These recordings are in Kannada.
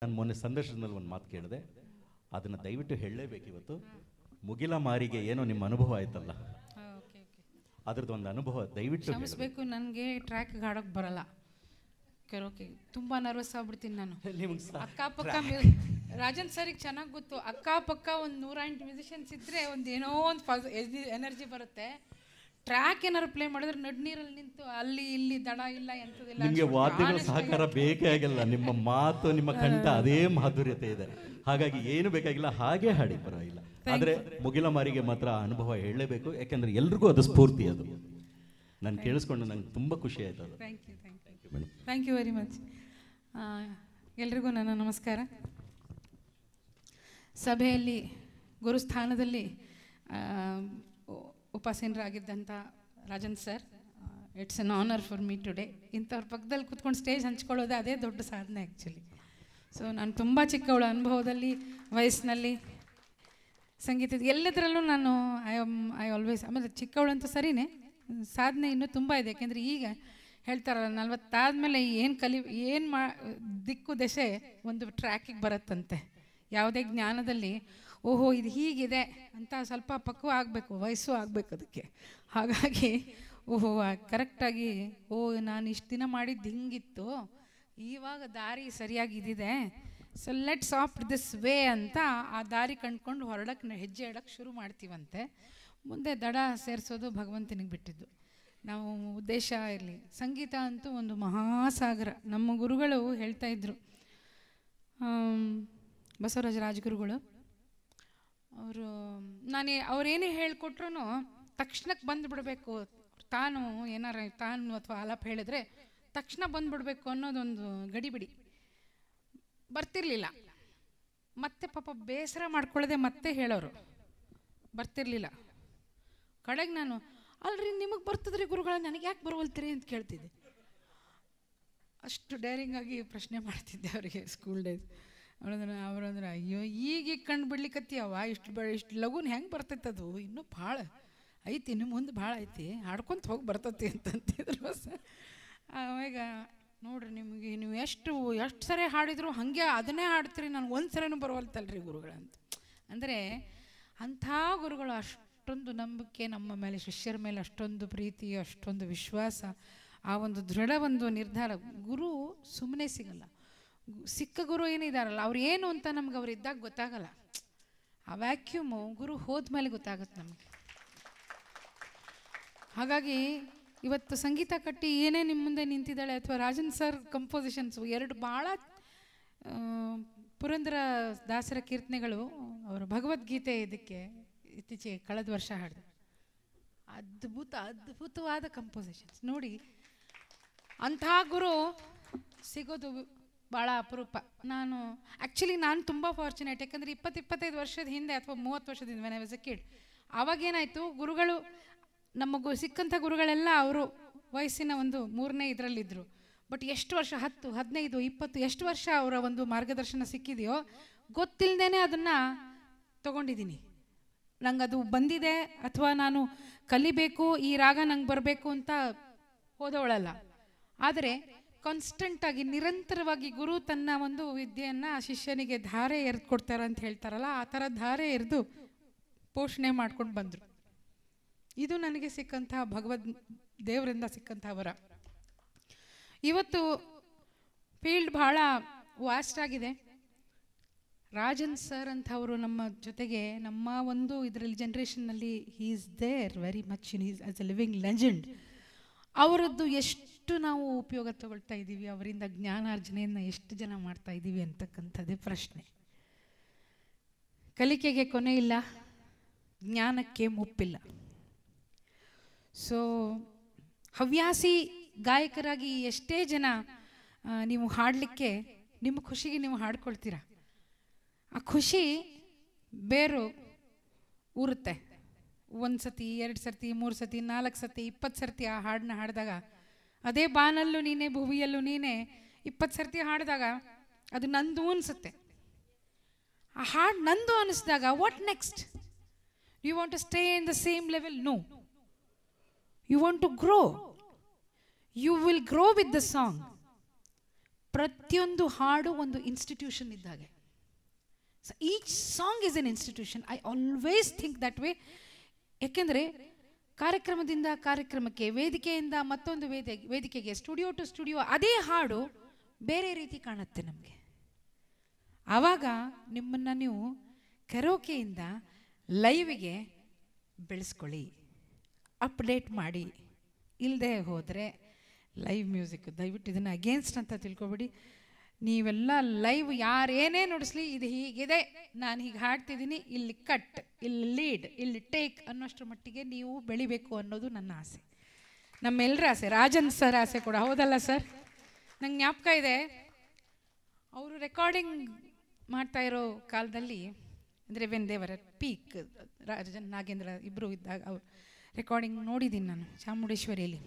ನಾನು ಮೊನ್ನೆ ಸಂದರ್ಶನದಲ್ಲಿ ಒಂದು ಮಾತು ಕೇಳಿದೆ, ಅದನ್ನು ದಯವಿಟ್ಟು ಹೇಳಲೇಬೇಕು ಇವತ್ತು. ಮುಗಿಲ ಮಾರಿಗೆ ಏನೋ ನಿಮ್ಮ ಅನುಭವ ಆಯ್ತಲ್ಲ, ಅದ್ರದ್ದು ಒಂದು ಅನುಭವ ದಯವಿಟ್ಟು ಕ್ಷಮಿಸಬೇಕು. ನನಗೆ ಟ್ರ್ಯಾಕ್ ಹಾಡೋಕೆ ಬರಲ್ಲ, ಕೆರೋಕೆ ತುಂಬ ನರ್ವಸ್ ಆಗ್ಬಿಡ್ತೀನಿ ನಾನು. ಅಕ್ಕಪಕ್ಕ ರಾಜನ್ ಸರಿಗೆ ಚೆನ್ನಾಗಿ ಗೊತ್ತು, ಅಕ್ಕಪಕ್ಕ ಒಂದು 108 ಮ್ಯೂಸಿಷಿಯನ್ಸ್ ಇದ್ದರೆ ಒಂದು ಏನೋ ಒಂದು ಎನರ್ಜಿ ಬರುತ್ತೆ. ಟ್ರ್ಯಾಕ್ ಏನಾದ್ರು ಪ್ಲೇ ಮಾಡಿದ್ರೆ ನಡ್ ನೀರಲ್ಲಿ ನಿಂತು ಅಲ್ಲಿ ಇಲ್ಲಿ ದಡ ಇಲ್ಲ ಎಂಥದಿಲ್ಲ. ನಿಮಗೆ ವಾದ್ಯಗಳ ಸಹಕಾರ ಬೇಕೇ ಆಗಿಲ್ಲ, ನಿಮ್ಮ ಮಾತು ನಿಮ್ಮ ಕಂಠ ಅದೇ ಮಾಧುರ್ಯತೆ ಇದೆ, ಹಾಗಾಗಿ ಏನು ಬೇಕಾಗಿಲ್ಲ, ಹಾಗೆ ಹಾಡಿ ಪರವಾಗಿಲ್ಲ. ಆದರೆ ಮುಗಿಲ ಮಾರಿಗೆ ಮಾತ್ರ ಅನುಭವ ಹೇಳಲೇಬೇಕು, ಯಾಕೆಂದ್ರೆ ಎಲ್ರಿಗೂ ಅದು ಸ್ಫೂರ್ತಿ. ಅದು ನಾನು ಕೇಳಿಸ್ಕೊಂಡು ನಂಗೆ ತುಂಬ ಖುಷಿ ಆಯ್ತು. ಅದು ಥ್ಯಾಂಕ್ ಯು ವೆರಿ ಮಚ್. ಎಲ್ರಿಗೂ ನನ್ನ ನಮಸ್ಕಾರ. ಸಭೆಯಲ್ಲಿ ಗುರುಸ್ಥಾನದಲ್ಲಿ ಉಪಾಸೀನರಾಗಿದ್ದಂಥ Rajan sir, it's an honour for me today. ಇಂಥವ್ರ ಪಕ್ಕದಲ್ಲಿ ಕೂತ್ಕೊಂಡು ಸ್ಟೇಜ್ ಹಂಚ್ಕೊಳ್ಳೋದೇ ಅದೇ ದೊಡ್ಡ ಸಾಧನೆ ಆ್ಯಕ್ಚುಲಿ. ಸೊ ನಾನು ತುಂಬ ಚಿಕ್ಕವಳು, ಅನುಭವದಲ್ಲಿ, ವಯಸ್ಸಿನಲ್ಲಿ, ಸಂಗೀತದ ಎಲ್ಲದರಲ್ಲೂ ನಾನು ಐ ಆಲ್ವೇಸ್. ಆಮೇಲೆ ಚಿಕ್ಕವಳು ಅಂತ ಸರಿನೇ, ಸಾಧನೆ ಇನ್ನೂ ತುಂಬ ಇದೆ. ಯಾಕೆಂದರೆ ಈಗ ಹೇಳ್ತಾರಲ್ಲ 40 ಆದಮೇಲೆ ಏನು ದಿಕ್ಕು ದಶೆ ಒಂದು ಟ್ರ್ಯಾಕಿಗೆ ಬರುತ್ತಂತೆ. ಯಾವುದೇ ಜ್ಞಾನದಲ್ಲಿ ಓಹೋ ಇದು ಹೀಗಿದೆ ಅಂತ ಸ್ವಲ್ಪ ಪಕ್ವ ಆಗಬೇಕು, ವಯಸ್ಸು ಆಗಬೇಕು ಅದಕ್ಕೆ. ಹಾಗಾಗಿ ಓಹೋ ಕರೆಕ್ಟಾಗಿ ನಾನು ಇಷ್ಟು ದಿನ ಮಾಡಿದ್ದು ಹಿಂಗಿತ್ತು, ಇವಾಗ ದಾರಿ ಸರಿಯಾಗಿ ಇದಿದೆ, ಸೊ ಲೆಟ್ಸ್ ಆಫ್ಟ್ ದಿಸ್ ವೇ ಅಂತ ಆ ದಾರಿ ಕಂಡ್ಕೊಂಡು ಹೊರಡಕ್ಕೆ ಹೆಜ್ಜೆ ಇಡೋಕ್ಕೆ ಶುರು ಮಾಡ್ತೀವಂತೆ. ಮುಂದೆ ದಡ ಸೇರಿಸೋದು ಭಗವಂತನಿಗೆ ಬಿಟ್ಟಿದ್ದು. ನಾವು ಉದ್ದೇಶ ಇರಲಿ. ಸಂಗೀತ ಅಂತೂ ಒಂದು ಮಹಾಸಾಗರ. ನಮ್ಮ ಗುರುಗಳು ಹೇಳ್ತಾ ಇದ್ರು, ಬಸವರಾಜ ರಾಜಗುರುಗಳು ಅವರು, ಅವ್ರೇನೇ ಹೇಳ್ಕೊಟ್ರು ತಕ್ಷಣಕ್ಕೆ ಬಂದುಬಿಡಬೇಕು, ತಾನು ಅಥವಾ ಆಲಾಪ ಹೇಳಿದ್ರೆ ತಕ್ಷಣ ಬಂದುಬಿಡ್ಬೇಕು ಅನ್ನೋದೊಂದು ಗಡಿಬಿಡಿ ಬರ್ತಿರ್ಲಿಲ್ಲ. ಮತ್ತೆ ಪಾಪ ಬೇಸರ ಮಾಡ್ಕೊಳ್ಳದೆ ಮತ್ತೆ ಹೇಳೋರು, ಬರ್ತಿರ್ಲಿಲ್ಲ. ಕಡೆಗೆ ನಾನು, ಅಲ್ರಿ ನಿಮಗೆ ಬರ್ತದ್ರಿ ಗುರುಗಳ, ನನಗೆ ಯಾಕೆ ಬರುವಲ್ತೀರಿ ಅಂತ ಕೇಳ್ತಿದ್ದೆ. ಅಷ್ಟು ಡೇರಿಂಗಾಗಿ ಪ್ರಶ್ನೆ ಮಾಡ್ತಿದ್ದೆ ಅವರಿಗೆ ಸ್ಕೂಲ್ ಡೇಸ್. ಅವರಂದ್ರೆ ಅಯ್ಯೋ ಈಗ ಕಂಡು ಬಿಡ್ಲಿಕ್ಕತ್ತೀಯವ, ಇಷ್ಟು ಲಘುನ ಹೆಂಗೆ ಬರ್ತೈತೆ, ಅದು ಇನ್ನೂ ಭಾಳ ಐತಿ, ಇನ್ನು ಮುಂದೆ ಭಾಳ ಐತಿ, ಹಾಡ್ಕೊಂತ ಹೋಗಿ ಬರ್ತೈತಿ ಅಂತಂತಿದ್ರು ಬಸ್. ಆವಾಗ ನೋಡ್ರಿ ನಿಮಗೆ ನೀವು ಎಷ್ಟು ಸರಿ ಹಾಡಿದ್ರು ಹಾಗೆ ಅದನ್ನೇ ಹಾಡ್ತೀರಿ, ನನಗೆ ಒಂದು ಸರಿನೂ ಬರುವಲ್ತಲ್ರಿ ಗುರುಗಳಂತ. ಅಂದರೆ ಅಂಥ ಗುರುಗಳು, ಅಷ್ಟೊಂದು ನಂಬಿಕೆ ನಮ್ಮ ಮೇಲೆ, ಶಿಷ್ಯರ ಮೇಲೆ ಅಷ್ಟೊಂದು ಪ್ರೀತಿ, ಅಷ್ಟೊಂದು ವಿಶ್ವಾಸ, ಆ ಒಂದು ದೃಢ ಒಂದು ನಿರ್ಧಾರ. ಗುರು ಸುಮ್ಮನೆ ಸಿಗಲ್ಲ. ಸಿಕ್ಕ ಗುರು ಏನಿದಾರಲ್ಲ ಅವ್ರು ಏನು ಅಂತ ನಮ್ಗೆ ಅವ್ರು ಇದ್ದಾಗ ಗೊತ್ತಾಗಲ್ಲ. ಆ ವ್ಯಾಕ್ಯೂಮು ಗುರು ಹೋದ್ಮೇಲೆ ಗೊತ್ತಾಗುತ್ತೆ ನಮಗೆ. ಹಾಗಾಗಿ ಇವತ್ತು ಸಂಗೀತ ಕಟ್ಟಿ ಏನೇ ನಿಮ್ಮ ಮುಂದೆ ನಿಂತಿದ್ದಾಳೆ, ಅಥವಾ ರಾಜನ್ ಸರ್ ಕಂಪೋಸಿಷನ್ಸು 2 ಭಾಳ ಪುರಂದರ ದಾಸರ ಕೀರ್ತನೆಗಳು, ಅವರ ಭಗವದ್ಗೀತೆ ಇದಕ್ಕೆ ಇತ್ತೀಚೆಗೆ ಕಳೆದ ವರ್ಷ ಹಾಡಿದೆ. ಅದ್ಭುತವಾದ ಕಂಪೋಸಿಷನ್ಸ್ ನೋಡಿ. ಅಂಥ ಗುರು ಸಿಗೋದು ಭಾಳ ಅಪರೂಪ. ನಾನು ತುಂಬ ಫಾರ್ಚುನೇಟ್. ಯಾಕಂದರೆ 20-25 ವರ್ಷದ ಹಿಂದೆ ಅಥವಾ 30 ವರ್ಷದ ಹಿಂದೆ when I was a kid, ಆವಾಗೇನಾಯಿತು, ಗುರುಗಳು ಸಿಕ್ಕಂಥ ಗುರುಗಳೆಲ್ಲ ಅವರು ವಯಸ್ಸಿನ ಒಂದು 3ನೇ ಇದರಲ್ಲಿದ್ದರು. ಬಟ್ ಎಷ್ಟು ವರ್ಷ, 10, 15, 20 ಎಷ್ಟು ವರ್ಷ ಅವರ ಒಂದು ಮಾರ್ಗದರ್ಶನ ಸಿಕ್ಕಿದೆಯೋ ಗೊತ್ತಿಲ್ಲದೇ ಅದನ್ನು ತಗೊಂಡಿದ್ದೀನಿ. ನಂಗೆ ಅದು ಬಂದಿದೆ ಅಥವಾ ನಾನು ಕಲಿಬೇಕು, ಈ ರಾಗ ನಂಗೆ ಬರಬೇಕು ಅಂತ ಹೋದವಳಲ್ಲ. ಆದರೆ ಕಾನ್ಸ್ಟೆಂಟಾಗಿ, ನಿರಂತರವಾಗಿ ಗುರು ತನ್ನ ಒಂದು ವಿದ್ಯೆಯನ್ನು ಶಿಷ್ಯನಿಗೆ ಧಾರೆ ಎರೆದು ಕೊಡ್ತಾರೆ ಅಂತ ಹೇಳ್ತಾರಲ್ಲ, ಆ ಥರ ಧಾರೆ ಎರೆದು ಪೋಷಣೆ ಮಾಡ್ಕೊಂಡು ಬಂದರು. ಇದು ನನಗೆ ಸಿಕ್ಕಂತಹ ದೇವರಿಂದ ಸಿಕ್ಕಂತಹ ವರ. ಇವತ್ತು ಫೀಲ್ಡ್ ಭಾಳ ವಾಸ್ಟ್ ಆಗಿದೆ. ರಾಜನ್ ಸರ್ ಅಂಥವರು ನಮ್ಮ ಜೊತೆಗೆ, ನಮ್ಮ ಒಂದು ಇದರಲ್ಲಿ ಜನ್ರೇಷನ್ನಲ್ಲಿ he is there very much in he's as a living legend. ಅವರದ್ದು ಎಷ್ಟು ನಾವು ಉಪಯೋಗ ತಗೊಳ್ತಾ ಇದ್ದೀವಿ, ಅವರಿಂದ ಜ್ಞಾನಾರ್ಜನೆಯನ್ನು ಎಷ್ಟು ಜನ ಮಾಡ್ತಾ ಇದ್ದೀವಿ ಅಂತಕ್ಕಂಥದ್ದೇ ಪ್ರಶ್ನೆ. ಕಲಿಕೆಗೆ ಕೊನೆ ಇಲ್ಲ, ಜ್ಞಾನಕ್ಕೆ ಮುಪ್ಪಿಲ್ಲ. ಸೊ ಹವ್ಯಾಸಿ ಗಾಯಕರಾಗಿ ಎಷ್ಟೇ ಜನ ನೀವು ಹಾಡಲಿಕ್ಕೆ, ನಿಮ್ಮ ಖುಷಿಗೆ ನೀವು ಹಾಡ್ಕೊಳ್ತೀರ, ಆ ಖುಷಿ ಬೇರು ಊರುತ್ತೆ. 1 ಸತಿ, 2 ಸರ್ತಿ, 3 ಸತಿ, 4 ಸತಿ, 20 ಸರ್ತಿ ಆ ಹಾಡನ್ನ ಹಾಡಿದಾಗ, ಅದೇ ಬಾನಲ್ಲೂ ನೀನೆ ಭುವಿಯಲ್ಲೂ ನೀನೆ 20 ಸರ್ತಿ ಹಾಡಿದಾಗ ಅದು ನಂದು ಅನಿಸುತ್ತೆ. ಆ ಹಾಡು ನಂದು ಅನಿಸಿದಾಗ what next? You want to stay in the same level? No, you want to grow. You will grow with the song. ಪ್ರತಿಯೊಂದು ಹಾಡು ಒಂದು ಇನ್ಸ್ಟಿಟ್ಯೂಷನ್ ಇದ್ದಾಗೆ. Each song is an institution. I always think that way. ಯಾಕೆಂದರೆ ಕಾರ್ಯಕ್ರಮದಿಂದ ಕಾರ್ಯಕ್ರಮಕ್ಕೆ, ವೇದಿಕೆಯಿಂದ ಮತ್ತೊಂದು ವೇದಿಕೆಗೆ, ಸ್ಟುಡಿಯೋ ಟು ಸ್ಟುಡಿಯೋ ಅದೇ ಹಾಡು ಬೇರೆ ರೀತಿ ಕಾಣುತ್ತೆ ನಮಗೆ. ಆವಾಗ ನಿಮ್ಮನ್ನು ನೀವು ಕೆರೋಕೆಯಿಂದ ಲೈವ್ಗೆ ಬೆಳೆಸ್ಕೊಳ್ಳಿ, ಅಪ್ಡೇಟ್ ಮಾಡಿ. ಇಲ್ಲದೆ ಹೋದರೆ ಲೈವ್ ಮ್ಯೂಸಿಕ್ ದಯವಿಟ್ಟು ಇದನ್ನು ಅಗೇನ್ಸ್ಟ್ ಅಂತ ತಿಳ್ಕೊಬೇಡಿ. ನೀವೆಲ್ಲ ಲೈವ್ ಯಾರೇನೇ ನುಡಿಸ್ಲಿ, ಇದು ಹೀಗಿದೆ, ನಾನು ಹೀಗೆ ಹಾಡ್ತಿದ್ದೀನಿ, ಇಲ್ಲಿ ಕಟ್, ಇಲ್ಲಿ ಲೀಡ್, ಇಲ್ಲಿ ಟೇಕ್ ಅನ್ನೋಷ್ಟರ ಮಟ್ಟಿಗೆ ನೀವು ಬೆಳಿಬೇಕು ಅನ್ನೋದು ನನ್ನ ಆಸೆ, ನಮ್ಮೆಲ್ಲರ ಆಸೆ, ರಾಜನ್ ಸರ್ ಆಸೆ ಕೂಡ. ಹೌದಲ್ಲ ಸರ್? ನಂಗೆ ಜ್ಞಾಪಕ ಇದೆ, ಅವರು ರೆಕಾರ್ಡಿಂಗ್ ಮಾಡ್ತಾ ಇರೋ ಕಾಲದಲ್ಲಿ, ಅಂದರೆ ವೆನ್ ದೇವರ ಪೀಕ್, ರಾಜನ್ ನಾಗೇಂದ್ರ ಇಬ್ಬರು ಇದ್ದಾಗ ಅವ್ರು ರೆಕಾರ್ಡಿಂಗ್ ನೋಡಿದ್ದೀನಿ ನಾನು ಚಾಮುಂಡೇಶ್ವರಿಯಲ್ಲಿ.